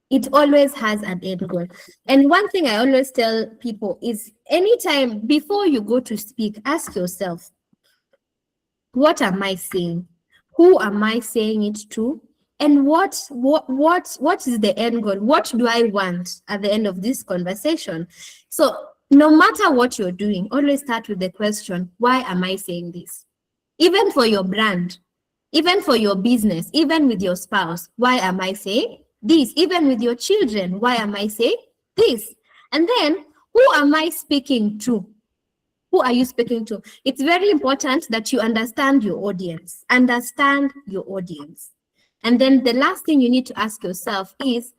It always has an end goal. And one thing I always tell people is, anytime before you go to speak, ask yourself, what am I saying? Who am I saying it to? And what is the end goal? What do I want at the end of this conversation? So no matter what you're doing, always start with the question, why am I saying this? Even for your brand, even for your business, even with your spouse, why am I saying this? Even with your children, why am I saying this? And then, who am I speaking to? Who are you speaking to? It's very important that you understand your audience. Understand your audience. And then the last thing you need to ask yourself is,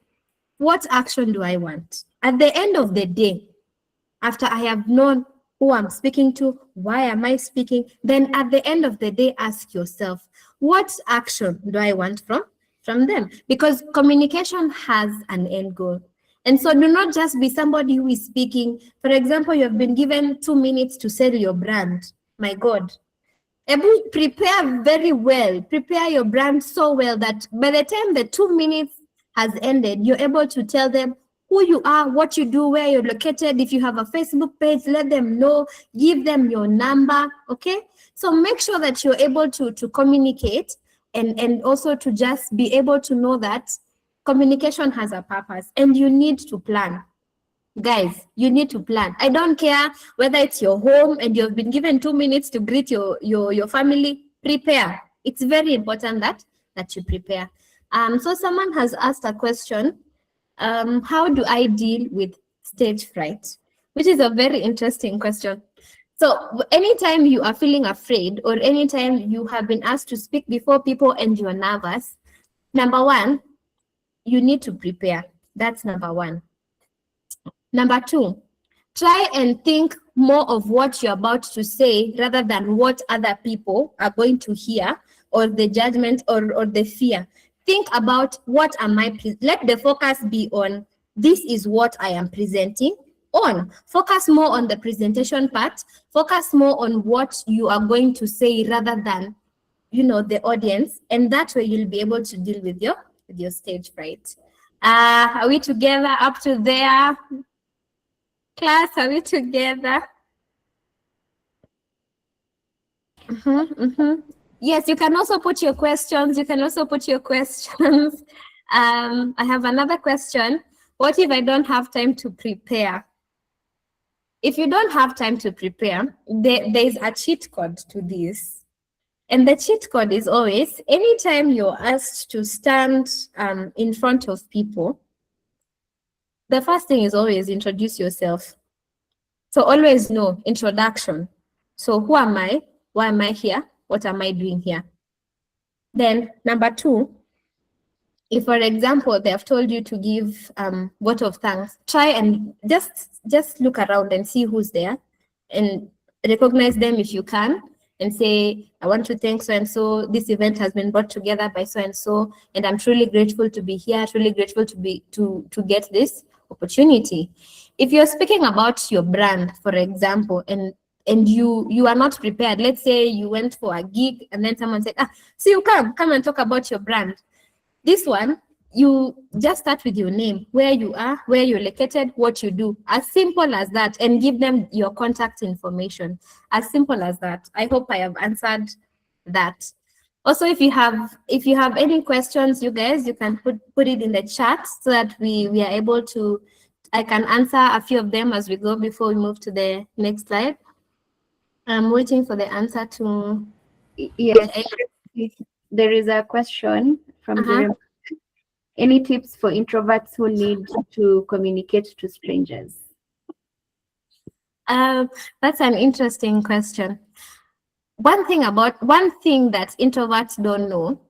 what action do I want? At the end of the day, after I have known who I'm speaking to, why am I speaking, then at the end of the day, ask yourself, what action do I want from them? Because communication has an end goal. And so do not just be somebody who is speaking. For example, you have been given 2 minutes to sell your brand. My God. Prepare very well. Prepare your brand so well that by the time the 2 minutes has ended, you're able to tell them who you are, what you do, where you're located. If you have a Facebook page, let them know, give them your number, okay? So make sure that you're able to communicate and also to just be able to know that communication has a purpose and you need to plan. Guys, you need to plan. I don't care whether it's your home and you've been given 2 minutes to greet your family. Prepare. It's very important that you prepare. So someone has asked a question. How do I deal with stage fright? Which is a very interesting question. So anytime you are feeling afraid or anytime you have been asked to speak before people and you're nervous, number one, you need to prepare. That's number one. Number two, try and think more of what you're about to say rather than what other people are going to hear or the judgment or the fear. Think about what am I, let the focus be on this is what I am presenting on. Focus more on the presentation part, focus more on what you are going to say rather than, the audience, and that way you'll be able to deal with your stage fright. Are we together up to there? Class, are we together? Yes, you can also put your questions. I have another question. What if I don't have time to prepare? If you don't have time to prepare, there is a cheat code to this. And the cheat code is always, anytime you're asked to stand in front of people, the first thing is always introduce yourself. So always know, introduction. So who am I? Why am I here? What am I doing here? Then number 2, if, for example, they have told you to give vote of thanks, try and just look around and see who's there and recognize them if you can, and say, I want to thank so-and-so. This event has been brought together by so-and-so, and I'm truly grateful to be here, truly grateful to get this opportunity. If you're speaking about your brand, for example, and you are not prepared, let's say you went for a gig and then someone said, so you come and talk about your brand. This one, you just start with your name, where you are, where you're located, what you do. As simple as that, and give them your contact information. As simple as that. I hope I have answered that. Also, if you have any questions, you guys, you can put it in the chat so that we are able to, I can answer a few of them as we go before we move to the next slide. I'm waiting for the answer to. Yes, there is a question from Jeremy. Any tips for introverts who need to communicate to strangers? That's an interesting question. One thing that introverts don't know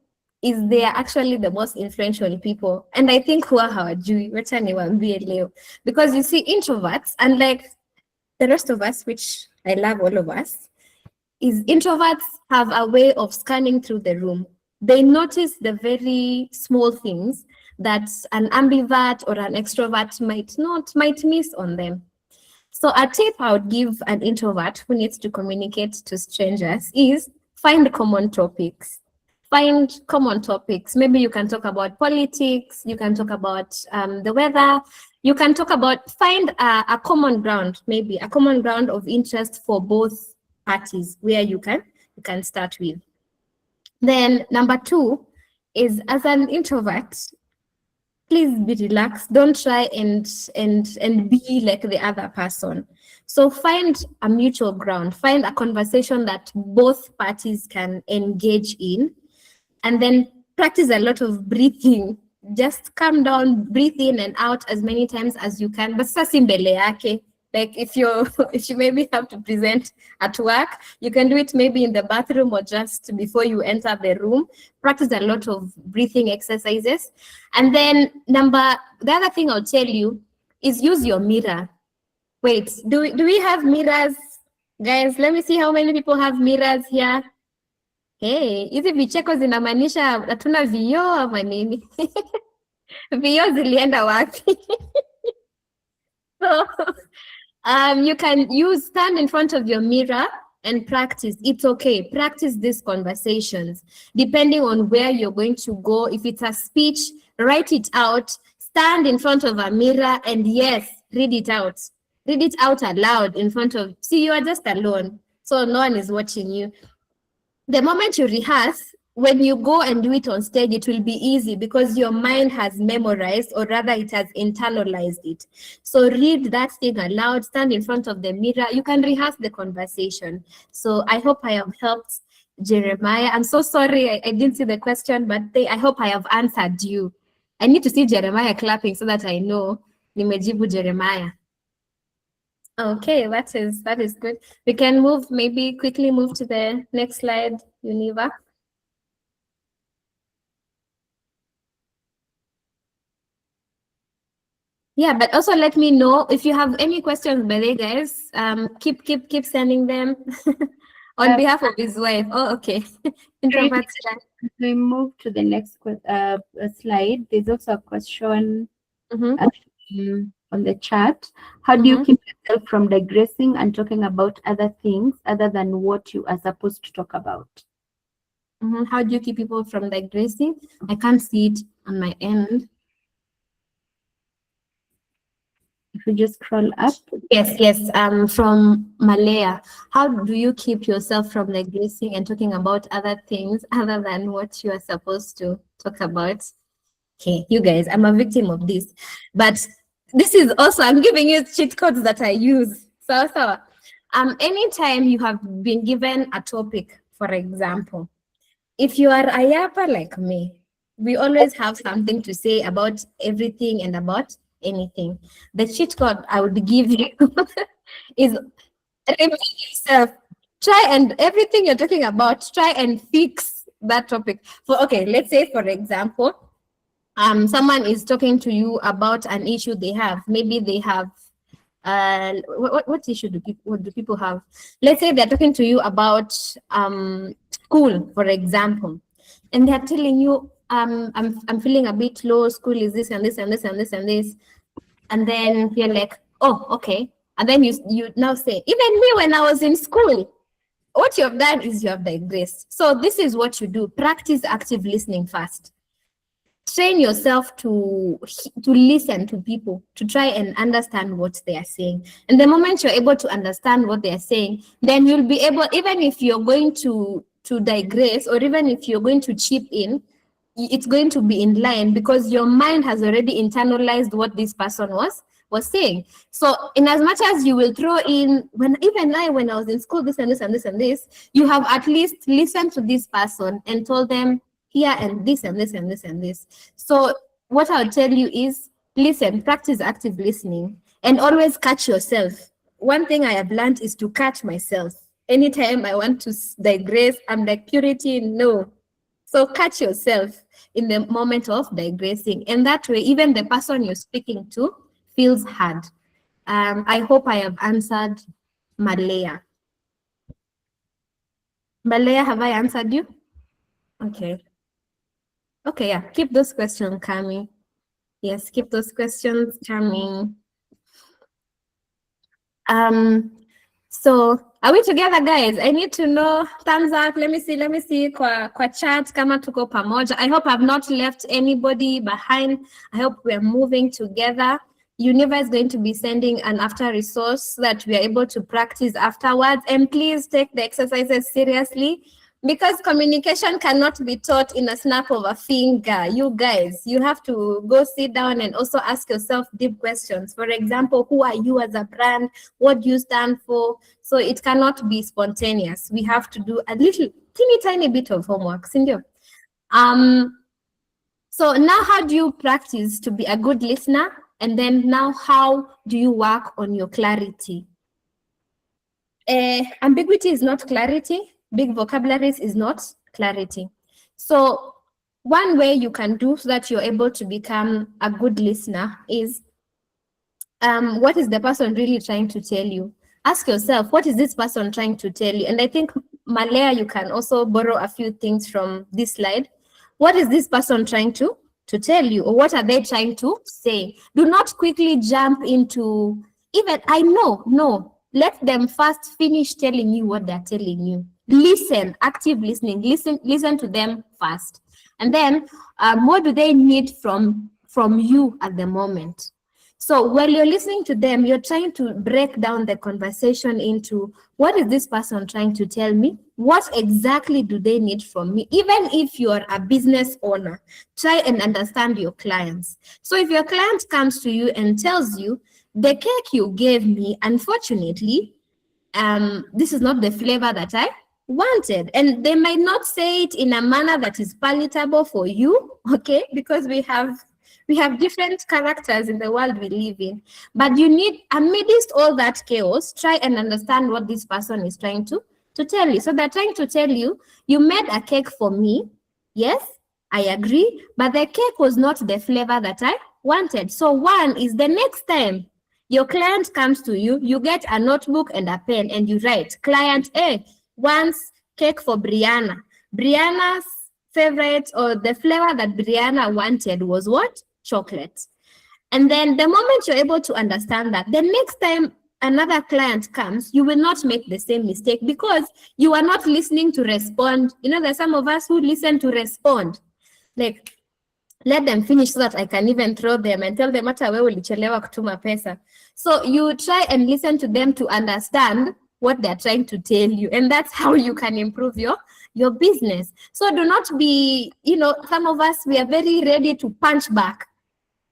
is they are actually the most influential people. And I think who are hawajui, wacha niwaambie leo. Because you see, introverts, unlike the rest of us, which I love all of us, is introverts have a way of scanning through the room. They notice the very small things that an ambivert or an extrovert might miss on them. So a tip I would give an introvert who needs to communicate to strangers is find common topics. Find common topics. Maybe you can talk about politics, you can talk about the weather, you can talk about, find a common ground, maybe a common ground of interest for both parties where you can start with. Then number 2 is, as an introvert, please be relaxed. Don't try and be like the other person. So find a mutual ground, find a conversation that both parties can engage in, and then practice a lot of breathing. Just calm down, breathe in and out as many times as you can. But sasa mbele yake, like if you maybe have to present at work, you can do it maybe in the bathroom or just before you enter the room. Practice a lot of breathing exercises. And then the other thing I'll tell you is use your mirror. Wait, do we have mirrors? Guys, let me see how many people have mirrors here. Hey, hizi vicheko zinamaanisha hatuna vioo ama nini? Vioo zilienda wapi? So, you can stand in front of your mirror and practice. It's okay. Practice these conversations. Depending on where you're going to go, if it's a speech, write it out. Stand in front of a mirror and yes, read it out. Read it out aloud in front of, see, you are just alone. So no one is watching you. The moment you rehearse, when you go and do it on stage, it will be easy because your mind has memorized, or rather it has internalized it. So read that thing aloud, stand in front of the mirror. You can rehearse the conversation. So I hope I have helped Jeremiah. I'm so sorry I didn't see the question, but I hope I have answered you. I need to see Jeremiah clapping so that I know nimejibu Jeremiah. Okay, that is good. We can quickly move to the next slide, Univa. Yeah, but also let me know if you have any questions, by the way, guys. Keep sending them on behalf of his wife. Oh, okay. We move to the next slide. There's also a question on the chat. How do you keep yourself from digressing and talking about other things other than what you are supposed to talk about? How do you keep people from digressing? I can't see it on my end. If you just scroll up. Yes. From Malaya, how do you keep yourself from digressing and talking about other things other than what you are supposed to talk about? Okay, you guys, I'm a victim of this, but this is also, I'm giving you cheat codes that I use. So, anytime you have been given a topic, for example, if you are a yapper like me, we always have something to say about everything and about anything. The cheat code I would give you is remind yourself, try and everything you're talking about, try and fix that topic. Okay, let's say, for example, someone is talking to you about an issue they have. Maybe they have what issue what do people have? Let's say they're talking to you about school, for example, and they're telling you, I'm feeling a bit low, school is this and this and this and this and this. And then you're like, oh, okay. And then you now say, even me when I was in school, what you have done is you have digressed. So this is what you do. Practice active listening first. Train yourself to listen to people, to try and understand what they are saying. And the moment you're able to understand what they are saying, then you'll be able, even if you're going to digress, or even if you're going to chip in, it's going to be in line, because your mind has already internalized what this person was saying. So in as much as you will throw in, when I was in school, this and this and this and this, you have at least listened to this person and told them here and this and this and this and this. So what I'll tell you is, listen, practice active listening, and always catch yourself. One thing I have learned is to catch myself. Anytime I want to digress, I'm like, Purity, no. So catch yourself in the moment of digressing. And that way, even the person you're speaking to feels heard. I hope I have answered Malaya. Malaya, have I answered you? Okay. Okay, yeah, keep those questions coming. Yes, keep those questions coming. So are we together, guys? I need to know. Thumbs up. Let me see kwa chat kama tuko pamoja. I hope I've not left anybody behind. I hope we're moving together. Univa is going to be sending an after resource that we are able to practice afterwards. And please take the exercises seriously, because communication cannot be taught in a snap of a finger. You guys, you have to go sit down and also ask yourself deep questions. For example, who are you as a brand? What do you stand for? So it cannot be spontaneous. We have to do a little tiny bit of homework. Cindy. So now, how do you practice to be a good listener? And then now, how do you work on your clarity? Ambiguity is not clarity. Big vocabularies is not clarity. So one way you can do so that you're able to become a good listener is, what is the person really trying to tell you? Ask yourself, what is this person trying to tell you? And I think, Malaya, you can also borrow a few things from this slide. What is this person trying to tell you? Or what are they trying to say? Do not quickly jump into, even, I know, no. Let them first finish telling you what they're telling you. Listen, active listening. Listen to them first. And then, what do they need from you at the moment? So while you're listening to them, you're trying to break down the conversation into, what is this person trying to tell me? What exactly do they need from me? Even if you're a business owner, try and understand your clients. So if your client comes to you and tells you, the cake you gave me, unfortunately, this is not the flavor that I wanted. And they might not say it in a manner that is palatable for you, okay? Because we have different characters in the world we live in. But you need, amidst all that chaos, try and understand what this person is trying to tell you. So they're trying to tell you, you made a cake for me. Yes, I agree. But the cake was not the flavor that I wanted. So one is, the next time your client comes to you, you get a notebook and a pen and you write, client A wants cake for Brianna. Brianna's favorite, or the flavor that Brianna wanted, was what? Chocolate. And then the moment you're able to understand that, the next time another client comes, you will not make the same mistake, because you are not listening to respond. You know, there's some of us who listen to respond. Like, Let them finish so that I can even throw them and tell them hata wewe ulichelewa kutuma pesa. So you try and listen to them to understand what they're trying to tell you, and that's how you can improve your business. So do not be, some of us, we are very ready to punch back.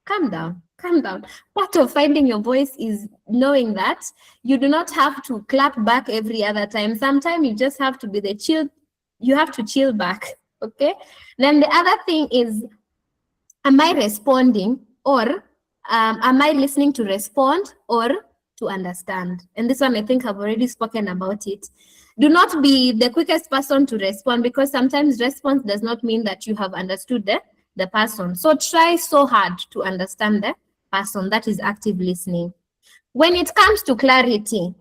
Calm down, calm down. Part of finding your voice is knowing that you do not have to clap back every other time. Sometimes you just have to be the chill, you have to chill back, okay? Then the other thing is, am I responding, or am I listening to respond or to understand? And this one, I think I've already spoken about it. Do not be the quickest person to respond, because sometimes response does not mean that you have understood the person. So try so hard to understand the person. That is active listening. When it comes to clarity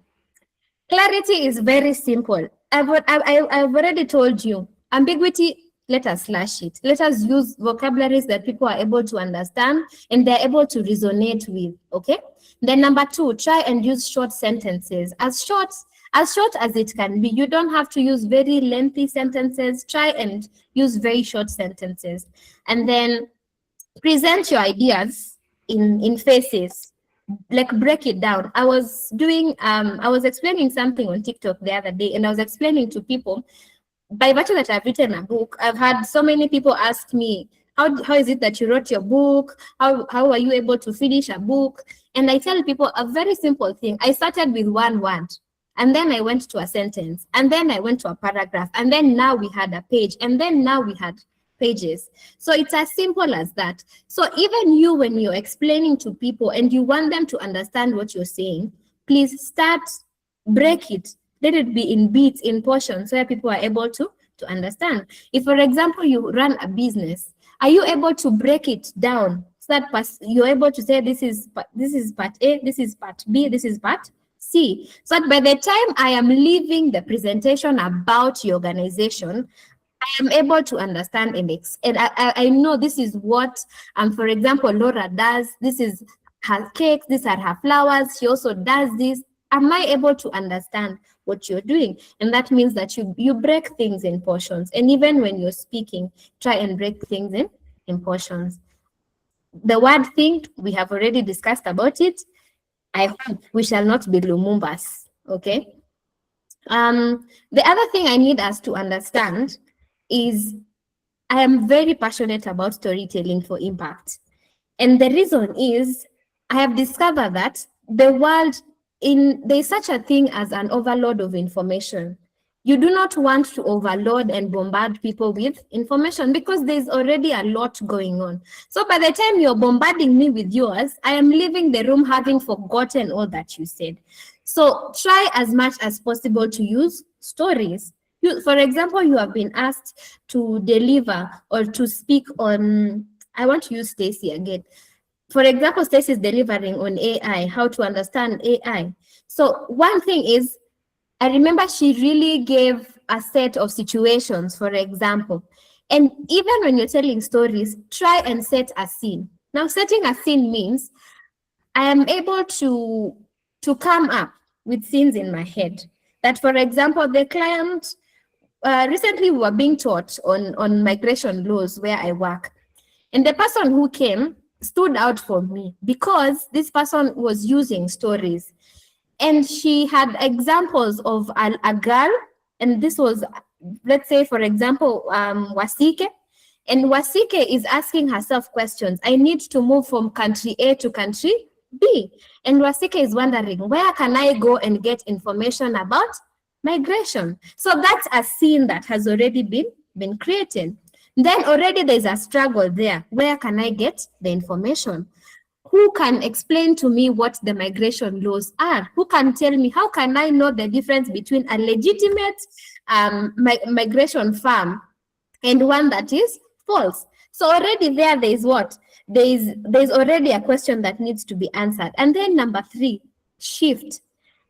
is very simple. I've already told you, ambiguity, let us slash it. Let us use vocabularies that people are able to understand and they're able to resonate with, okay? Then number 2, try and use short sentences. As short as it can be. You don't have to use very lengthy sentences. Try and use very short sentences. And then present your ideas in phases. Like break it down. I was explaining something on TikTok the other day, and I was explaining to people, by virtue that I've written a book, I've had so many people ask me, how is it that you wrote your book? How are you able to finish a book? And I tell people a very simple thing. I started with one word, and then I went to a sentence, and then I went to a paragraph, and then now we had a page, and then now we had pages. So it's as simple as that. So even you, when you're explaining to people and you want them to understand what you're saying, please break it. Let it be in bits, in portions, where people are able to understand. If, for example, you run a business, are you able to break it down so that you're able to say, this is part A, this is part B, this is part C, so that by the time I am leaving the presentation about your organization, I am able to understand and I know this is what, for example, Laura does. This is her cakes, these are her flowers. She also does this. Am I able to understand what you're doing? And that means that you break things in portions. And even when you're speaking, try and break things in portions. The word thing, we have already discussed about it. I hope we shall not be Lumumbas, okay? The other thing I need us to understand is I am very passionate about storytelling for impact. And the reason is I have discovered that the world, there's such a thing as an overload of information. You do not want to overload and bombard people with information because there's already a lot going on. So by the time you're bombarding me with yours, I am leaving the room having forgotten all that you said. So try as much as possible to use stories. For example, you have been asked to deliver or to speak on, I want to use Stacy again. For example, Stacy is delivering on AI, how to understand AI. So one thing is, I remember she really gave a set of situations, for example. And even when you're telling stories, try and set a scene. Now, setting a scene means I am able to come up with scenes in my head. That, for example, the client, recently we were being taught on migration laws where I work. And the person who came stood out for me because this person was using stories. And she had examples of a girl, and this was, let's say, for example, Wasike. And Wasike is asking herself questions. I need to move from country A to country B. And Wasike is wondering, where can I go and get information about migration? So that's a scene that has already been created. Then already there's a struggle there. Where can I get the information? Who can explain to me what the migration laws are? Who can tell me, how can I know the difference between a legitimate migration farm and one that is false? So already there is what? There's already a question that needs to be answered. And then number 3, shift.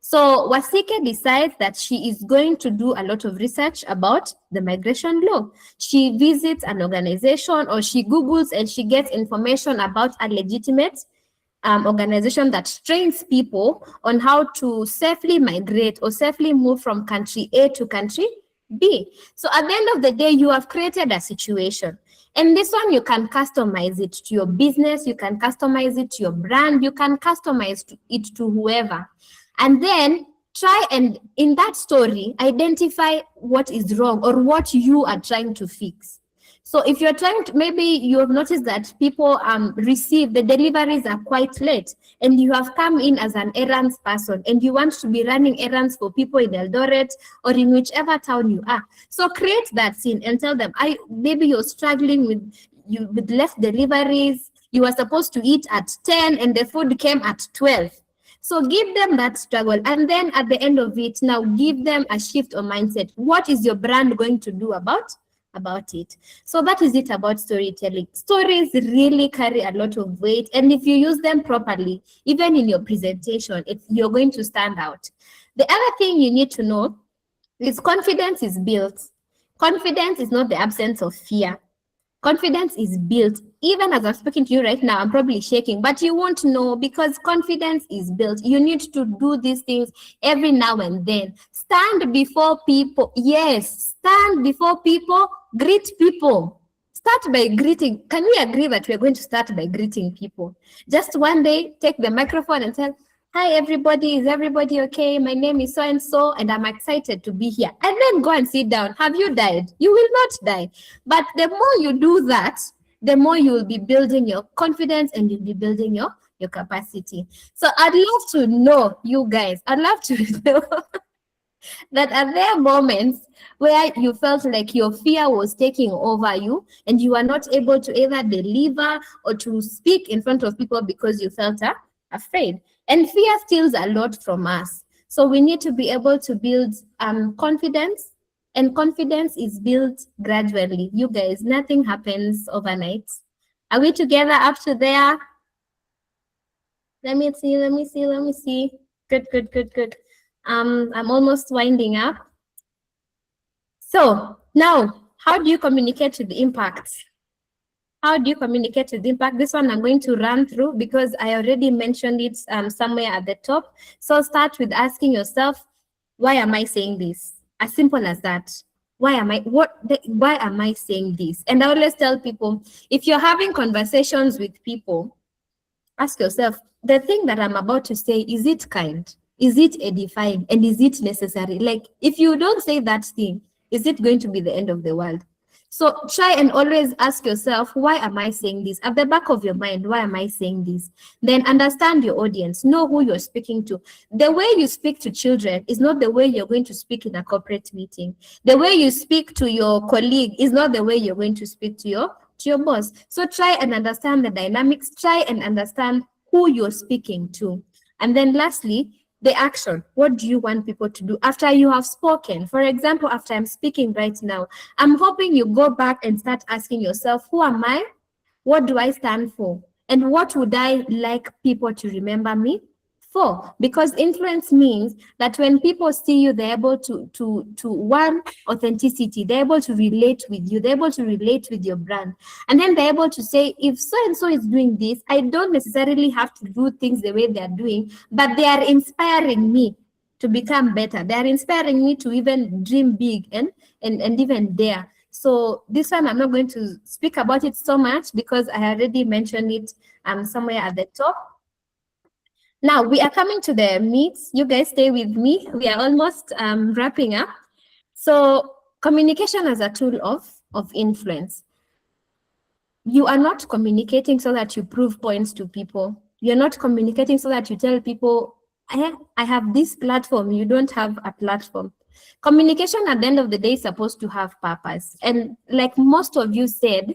So Wasike decides that she is going to do a lot of research about the migration law. She visits an organization or she Googles and she gets information about a legitimate organization that trains people on how to safely migrate or safely move from country A to country B. So at the end of the day, you have created a situation. And this one, you can customize it to your business, you can customize it to your brand, you can customize it to whoever. And then try and in that story, identify what is wrong or what you are trying to fix. So if you're trying to, maybe you have noticed that people receive, the deliveries are quite late, and you have come in as an errands person and you want to be running errands for people in Eldoret or in whichever town you are. So create that scene and tell them, maybe you're struggling with left deliveries. You were supposed to eat at 10 and the food came at 12. So give them that struggle. And then at the end of it, now give them a shift of mindset. What is your brand going to do about it? So that is it about storytelling. Stories really carry a lot of weight, and if you use them properly, even in your presentation, you're going to stand out. The other thing you need to know is confidence is built. Confidence is not the absence of fear. Confidence is built. Even as I'm speaking to you right now, I'm probably shaking, but you won't know because confidence is built. You need to do these things every now and then. Stand before people. Yes, stand before people, greet people. Start by greeting. Can we agree that we're going to start by greeting people? Just one day, take the microphone and say, hi, everybody. Is everybody okay? My name is so-and-so, and I'm excited to be here. And then go and sit down. Have you died? You will not die. But the more you do that, the more you will be building your confidence and you'll be building your capacity. So I'd love to know, you guys, I'd love to know that are there moments where you felt like your fear was taking over you and you are not able to either deliver or to speak in front of people because you felt afraid. And fear steals a lot from us. So we need to be able to build confidence, and confidence is built gradually. You guys, nothing happens overnight. Are we together up to there? Let me see. Good. I'm almost winding up. So now, how do you communicate with the impact? How do you communicate with impact? This one I'm going to run through because I already mentioned it somewhere at the top. So start with asking yourself, why am I saying this? As simple as that. Why am I saying this? And I always tell people, if you're having conversations with people, ask yourself, the thing that I'm about to say, is it kind? Is it edifying? And is it necessary? Like, if you don't say that thing, is it going to be the end of the world? So try and always ask yourself, why am I saying this? At the back of your mind, why am I saying this? Then understand your audience, know who you're speaking to. The way you speak to children is not the way you're going to speak in a corporate meeting. The way you speak to your colleague is not the way you're going to speak to your boss. So try and understand the dynamics, try and understand who you're speaking to. And then lastly, the action. What do you want people to do after you have spoken? For example, after I'm speaking right now, I'm hoping you go back and start asking yourself, who am I? What do I stand for? And what would I like people to remember me for? Because influence means that when people see you, they're able to one, authenticity, they're able to relate with you, they're able to relate with your brand. And then they're able to say, if so-and-so is doing this, I don't necessarily have to do things the way they're doing, but they are inspiring me to become better. They are inspiring me to even dream big and even dare. So this one, I'm not going to speak about it so much because I already mentioned it somewhere at the top. Now we are coming to the meats. You guys stay with me. We are almost wrapping up. So communication as a tool of influence. You are not communicating so that you prove points to people. You're not communicating so that you tell people, I have this platform, you don't have a platform. Communication at the end of the day is supposed to have purpose. And like most of you said,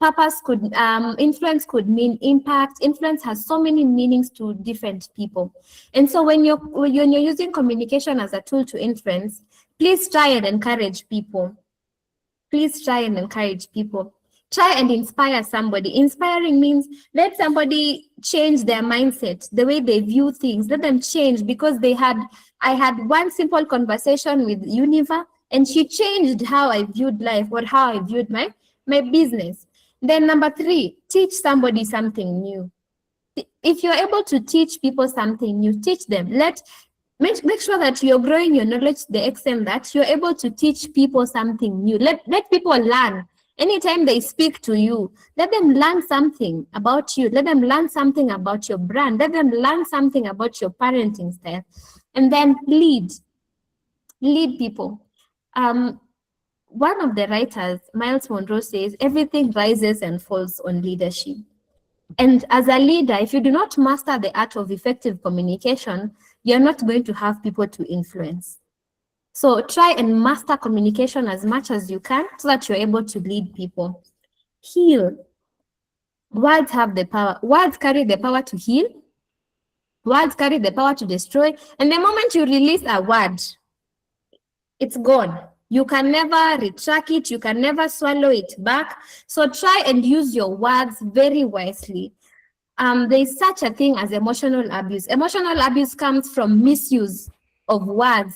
purpose could, influence could mean impact. Influence has so many meanings to different people. And so when you're using communication as a tool to influence, please try and encourage people. Please try and encourage people. Try and inspire somebody. Inspiring means let somebody change their mindset, the way they view things. Let them change because I had one simple conversation with Univa and she changed how I viewed life or how I viewed my business. Then number 3, teach somebody something new. If you're able to teach people something new, teach them. Make sure that you're growing your knowledge to the extent that you're able to teach people something new. Let people learn. Anytime they speak to you, let them learn something about you. Let them learn something about your brand. Let them learn something about your parenting style. And then lead people. One of the writers, Miles Monroe, says everything rises and falls on leadership. And as a leader, if you do not master the art of effective communication, you're not going to have people to influence. So try and master communication as much as you can so that you're able to lead people. Heal. Words have the power. Words carry the power to heal. Words carry the power to destroy. And the moment you release a word, it's gone. You can never retract it. You can never swallow it back. So try and use your words very wisely. There's such a thing as emotional abuse. Emotional abuse comes from misuse of words,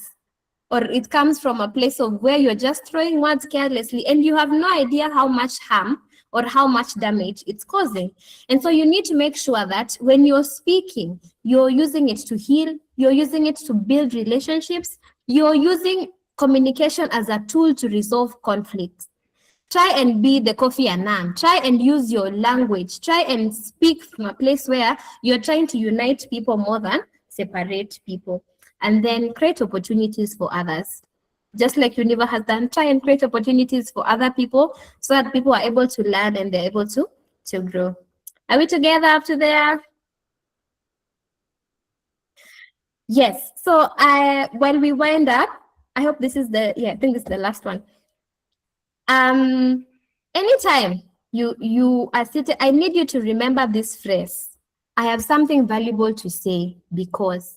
or it comes from a place of where you're just throwing words carelessly and you have no idea how much harm or how much damage it's causing. And so you need to make sure that when you're speaking, you're using it to heal, you're using it to build relationships, you're using communication as a tool to resolve conflict. Try and be the Kofi Annan. Try and use your language. Try and speak from a place where you're trying to unite people more than separate people. And then create opportunities for others. Just like Univa has done, try and create opportunities for other people so that people are able to learn and they're able to grow. Are we together up to there? Yes. So when we wind up, I hope this is I think this is the last one. Anytime you are sitting, I need you to remember this phrase. I have something valuable to say because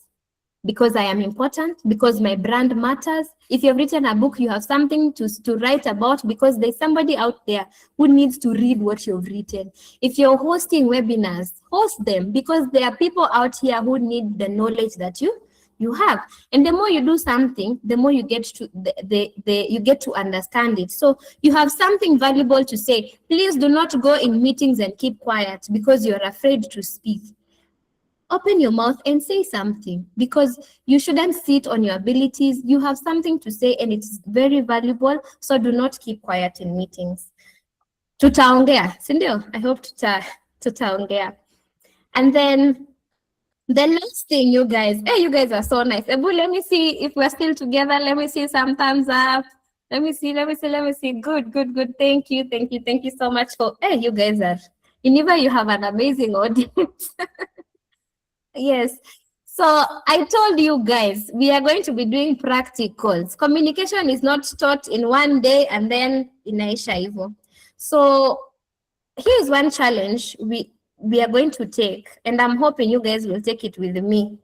I am important, because my brand matters. If you've written a book, you have something to write about because there's somebody out there who needs to read what you've written. If you're hosting webinars, host them because there are people out here who need the knowledge that you have. And the more you do something, the more you get to you get to understand it. So you have something valuable to say. Please do not go in meetings and keep quiet because you're afraid to speak. Open your mouth and say something because you shouldn't sit on your abilities. You have something to say and it's very valuable. So do not keep quiet in meetings. Tutaongea, sindio? I hope tutaongea. And then the last thing, you guys are so nice. Ebu, let me see if we're still together. Let me see some thumbs up. Let me see. Good. Thank you so much for, you guys are, you have an amazing audience. Yes. So I told you guys, we are going to be doing practicals. Communication is not taught in one day and then inaisha hivyo. So here's one challenge we are going to take, and I'm hoping you guys will take it with me.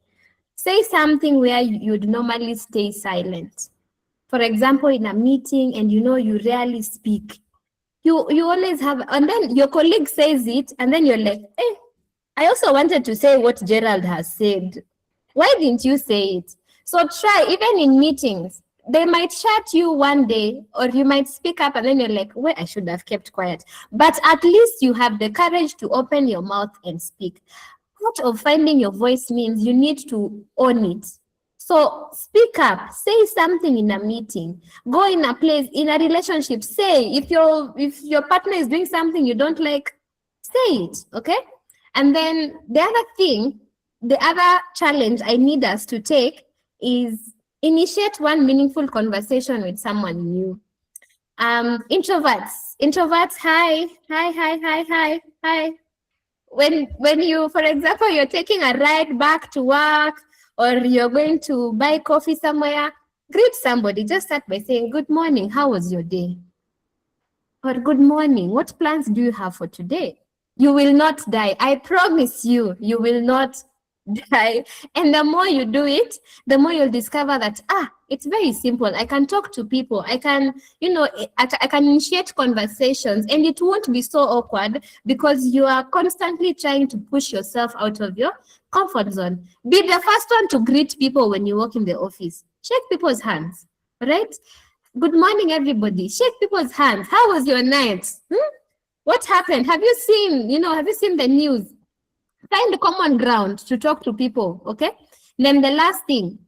Say something where you'd normally stay silent. For example, in a meeting and you rarely speak. You always have, and then your colleague says it, and then you're like, I also wanted to say what Gerald has said. Why didn't you say it? So try, even in meetings, they might shut you one day or you might speak up and then you're like, well, I should have kept quiet. But at least you have the courage to open your mouth and speak. Part of finding your voice means you need to own it. So speak up, say something in a meeting, go in a place, in a relationship, say, if your partner is doing something you don't like, say it, okay? And then the other challenge I need us to take is initiate one meaningful conversation with someone new. Introverts, hi. When you, for example, you're taking a ride back to work or you're going to buy coffee somewhere, greet somebody. Just start by saying, good morning, how was your day? Or good morning, what plans do you have for today? You will not die. I promise you, you will not die. And the more you do it, the more you'll discover that, it's very simple. I can talk to people. I can, I can initiate conversations and it won't be so awkward because you are constantly trying to push yourself out of your comfort zone. Be the first one to greet people when you walk in the office. Shake people's hands, right? Good morning, everybody. Shake people's hands. How was your night? What happened? Have you seen the news? Find the common ground to talk to people, okay? Then the last thing,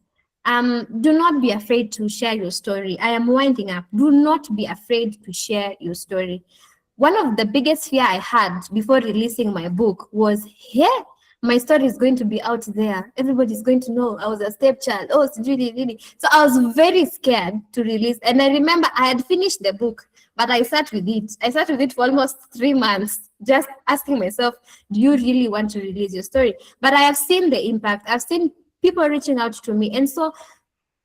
Do not be afraid to share your story. I am winding up. Do not be afraid to share your story. One of the biggest fear I had before releasing my book was, hey, my story is going to be out there. Everybody's going to know I was a stepchild. Oh, it's really, really. So I was very scared to release. And I remember I had finished the book, but I sat with it. I sat with it for almost 3 months, just asking myself, do you really want to release your story? But I have seen the impact. I've seen people reaching out to me. And so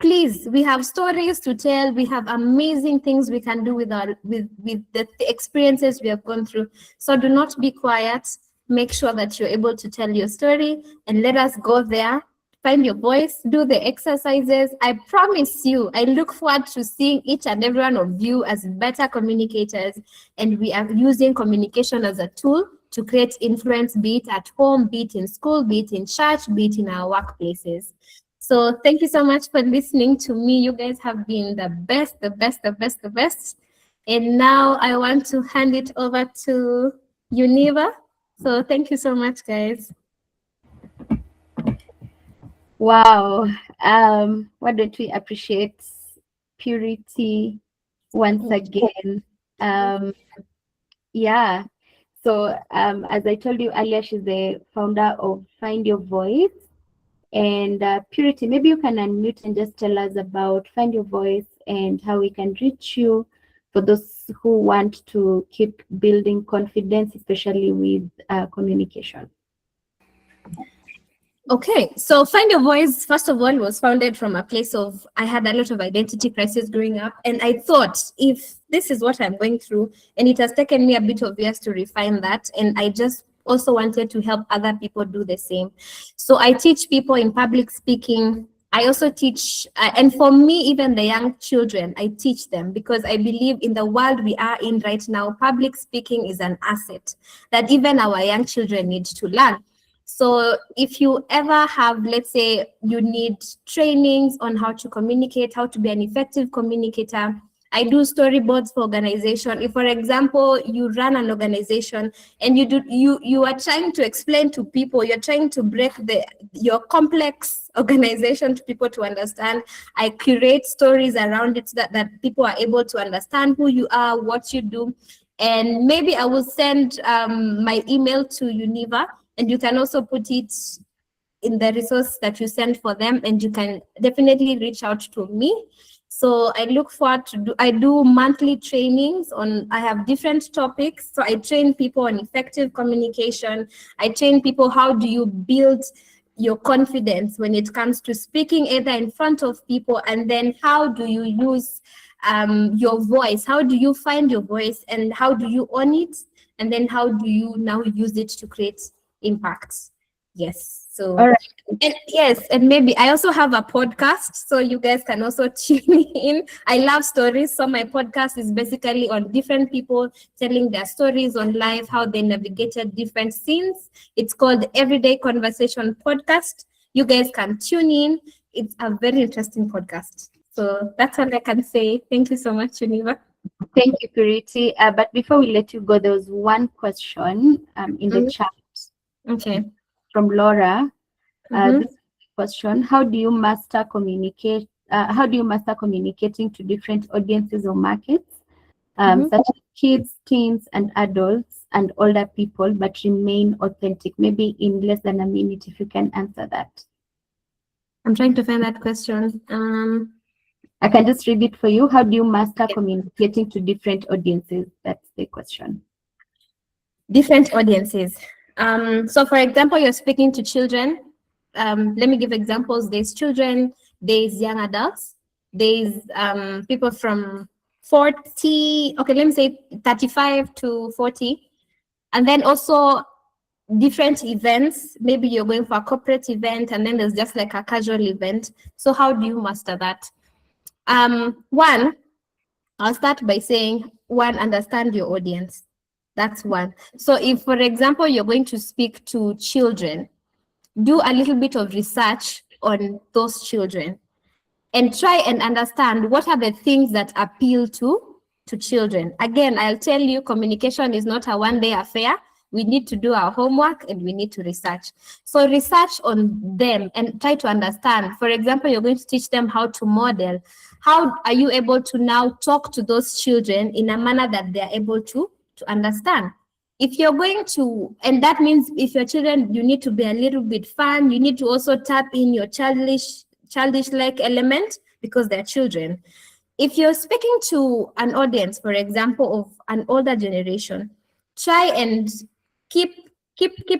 please, we have stories to tell. We have amazing things we can do with the experiences we have gone through. So do not be quiet. Make sure that you're able to tell your story, and let us go there. Find your voice, do the exercises. I promise you, I look forward to seeing each and every one of you as better communicators. And we are using communication as a tool to create influence, be it at home, be it in school, be it in church, be it in our workplaces. So thank you so much for listening to me. You guys have been the best, the best, the best, the best. And now I want to hand it over to Univa. So thank you so much, guys. Wow. Why don't we appreciate Purity once again? Yeah. So as I told you earlier, she's the founder of Find Your Voice. And Purity, maybe you can unmute and just tell us about Find Your Voice and how we can reach you for those who want to keep building confidence, especially with communication. Okay, so Find Your Voice, first of all, was founded from a place of, I had a lot of identity crisis growing up, and I thought, if this is what I'm going through, and it has taken me a bit of years to refine that, and I just also wanted to help other people do the same. So I teach people in public speaking. I also teach, and for me, even the young children, I teach them, because I believe in the world we are in right now, public speaking is an asset that even our young children need to learn. So if you ever have, let's say, you need trainings on how to communicate, how to be an effective communicator, I do storyboards for organization. If, for example, you run an organization and you are trying to explain to people, you're trying to break your complex organization to people to understand, I create stories around it so that people are able to understand who you are, what you do. And maybe I will send my email to Univa, and you can also put it in the resource that you send for them, and you can definitely reach out to me. So I look forward to I do monthly trainings on, I have different topics. So I train people on effective communication. I train people, how do you build your confidence when it comes to speaking either in front of people, and then how do you use your voice? How do you find your voice, and how do you own it? And then how do you now use it to create impacts? Yes. So, all right. And yes, and maybe I also have a podcast, so you guys can also tune in. I love stories, so my podcast is basically on different people telling their stories on life, how they navigated different scenes. It's called Everyday Conversation Podcast. You guys can tune in. It's a very interesting podcast. So that's all I can say. Thank you so much, Univa. Thank you, Purity. But before we let you go, there was one question in the chat. Okay. From Laura. This question: How do you master communicating to different audiences or markets, such as kids, teens, and adults, and older people, but remain authentic? Maybe in less than a minute, if you can answer that. I'm trying to find that question. I can just read it for you. How do you master communicating to different audiences? That's the question. Different audiences. So for example, you're speaking to children. Let me give examples. There's children, there's young adults, there's people from 40, okay, let me say 35 to 40. And then also different events. Maybe you're going for a corporate event, and then there's just like a casual event. So how do you master that? One, I'll start by saying, one, understand your audience. That's one. So if, for example, you're going to speak to children, do a little bit of research on those children and try and understand what are the things that appeal to children. Again, I'll tell you, communication is not a one-day affair. we need to do our homework and we need to research. So research on them and try to understand. For example, you're going to teach them how to model. How are you able to now talk to those children in a manner that they're able to understand? If you're going to, and that means if your children, you need to be a little bit fun, you need to also tap in your childish-like element because they're children. If you're speaking to an audience, for example, of an older generation, try and keep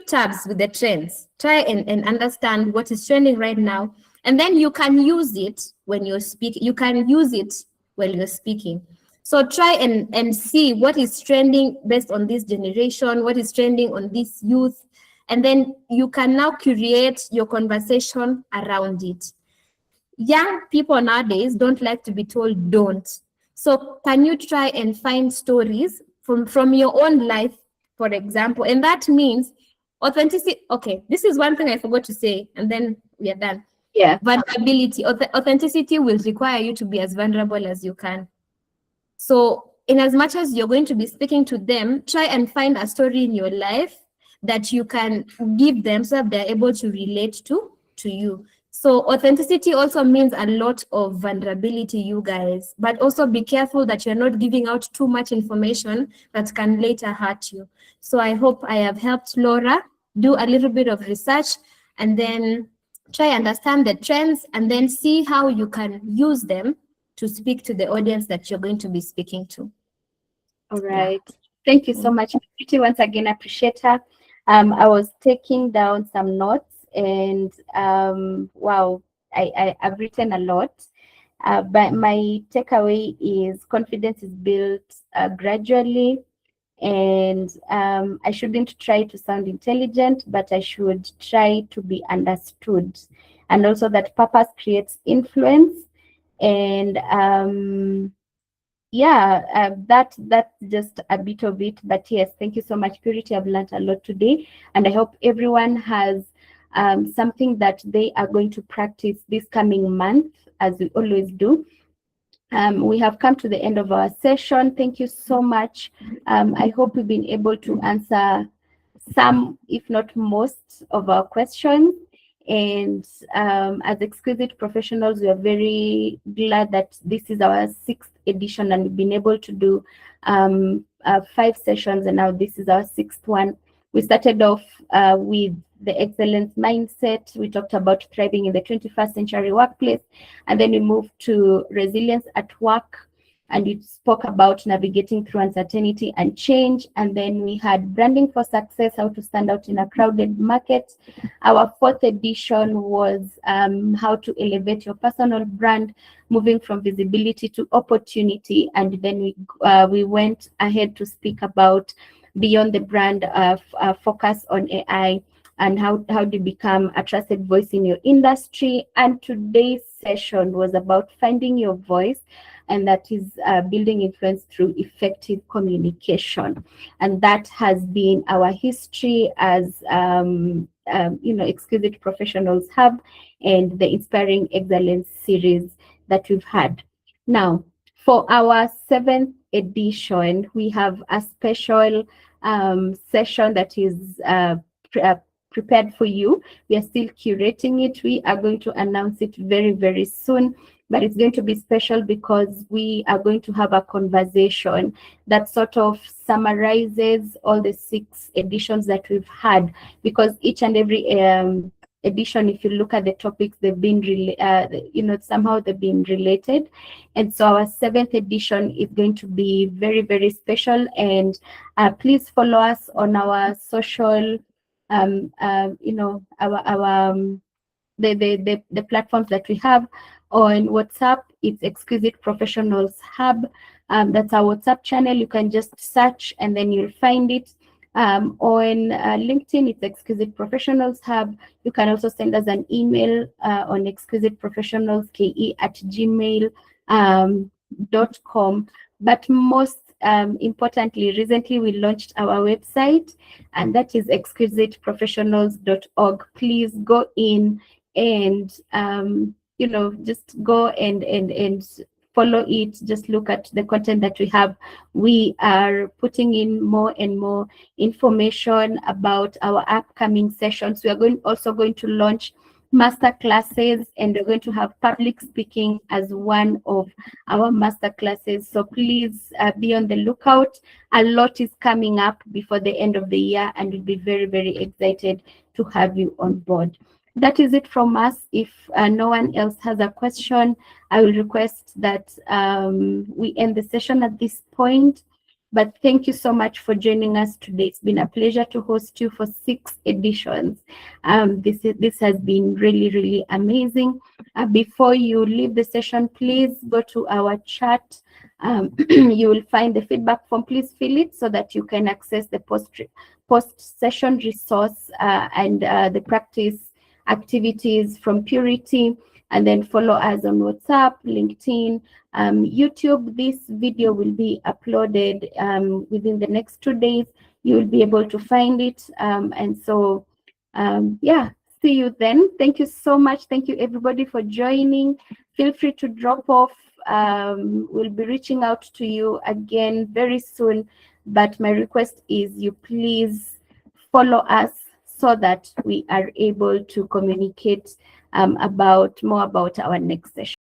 tabs with the trends. Try and understand what is trending right now. And then you can use it when you're speaking. You can use it while you're speaking. So try and see what is trending based on this generation, what is trending on this youth. And then you can now create your conversation around it. Young people nowadays don't like to be told don't. So can you try and find stories from your own life, for example? And that means authenticity. Okay, this is one thing I forgot to say, and then we are done. Yeah. Vulnerability. Authenticity will require you to be as vulnerable as you can. So in as much as you're going to be speaking to them, try and find a story in your life that you can give them so that they're able to relate to you. So authenticity also means a lot of vulnerability, you guys, but also be careful that you're not giving out too much information that can later hurt you. So I hope I have helped Laura do a little bit of research and then try understand the trends and then see how you can use them to speak to the audience that you're going to be speaking to. All right. Yeah. Thank you so much, Pretty. Once again, I appreciate her. I was taking down some notes and wow, I've written a lot. But my takeaway is confidence is built gradually, and I shouldn't try to sound intelligent, but I should try to be understood. And also that purpose creates influence. And that's just a bit of it. But yes, thank you so much, Purity. I've learned a lot today, and I hope everyone has something that they are going to practice this coming month, as we always do. We have come to the end of our session. Thank you so much. I hope we've been able to answer some, if not most, of our questions. And as Exquisite professionals, we are very glad that this is our 6th edition and we've been able to do 5 sessions, and now this is our 6th one. We started off with the excellence mindset. We talked about thriving in the 21st century workplace, and then we moved to resilience at work, and we spoke about navigating through uncertainty and change. And then we had branding for success, how to stand out in a crowded market. Our 4th edition was how to elevate your personal brand, moving from visibility to opportunity. And then we went ahead to speak about beyond the brand, focus on AI and how do you become a trusted voice in your industry. And today's session was about finding your voice, and that is building influence through effective communication. And that has been our history as Exquisite Professionals Hub and the Inspiring Excellence series that we've had. Now, for our 7th edition, we have a special session that is prepared for you. We are still curating it. We are going to announce it very, very soon, but it's going to be special because we are going to have a conversation that sort of summarizes all the 6 editions that we've had, because each and every edition, if you look at the topics, they've been somehow they've been related. And so our 7th edition is going to be very, very special. And please follow us on our social the platforms that we have. On WhatsApp, it's Exquisite Professionals Hub. That's our WhatsApp channel. You can just search and then you'll find it. On LinkedIn, it's Exquisite Professionals Hub. You can also send us an email on exquisiteprofessionalske@gmail.com. But most importantly, recently we launched our website, and that is exquisiteprofessionals.org. Please go in and just go and follow it. Just look at the content that we have. We are putting in more and more information about our upcoming sessions. We are also going to launch master classes, and we're going to have public speaking as one of our master classes. So please be on the lookout. A lot is coming up before the end of the year, and we'll be very, very excited to have you on board. That is it from us. If no one else has a question, I will request that we end the session at this point. But thank you so much for joining us today. It's been a pleasure to host you for 6 editions. This has been really, really amazing. Before you leave the session, please go to our chat. You will find the feedback form. Please fill it so that you can access the post-session resource and the practice activities from Purity, and then follow us on WhatsApp, LinkedIn, YouTube. This video will be uploaded within the next 2 days. You will be able to find it. And so, yeah, see you then. Thank you so much. Thank you, everybody, for joining. Feel free to drop off. We'll be reaching out to you again very soon. But my request is you please follow us so that we are able to communicate more about our next session.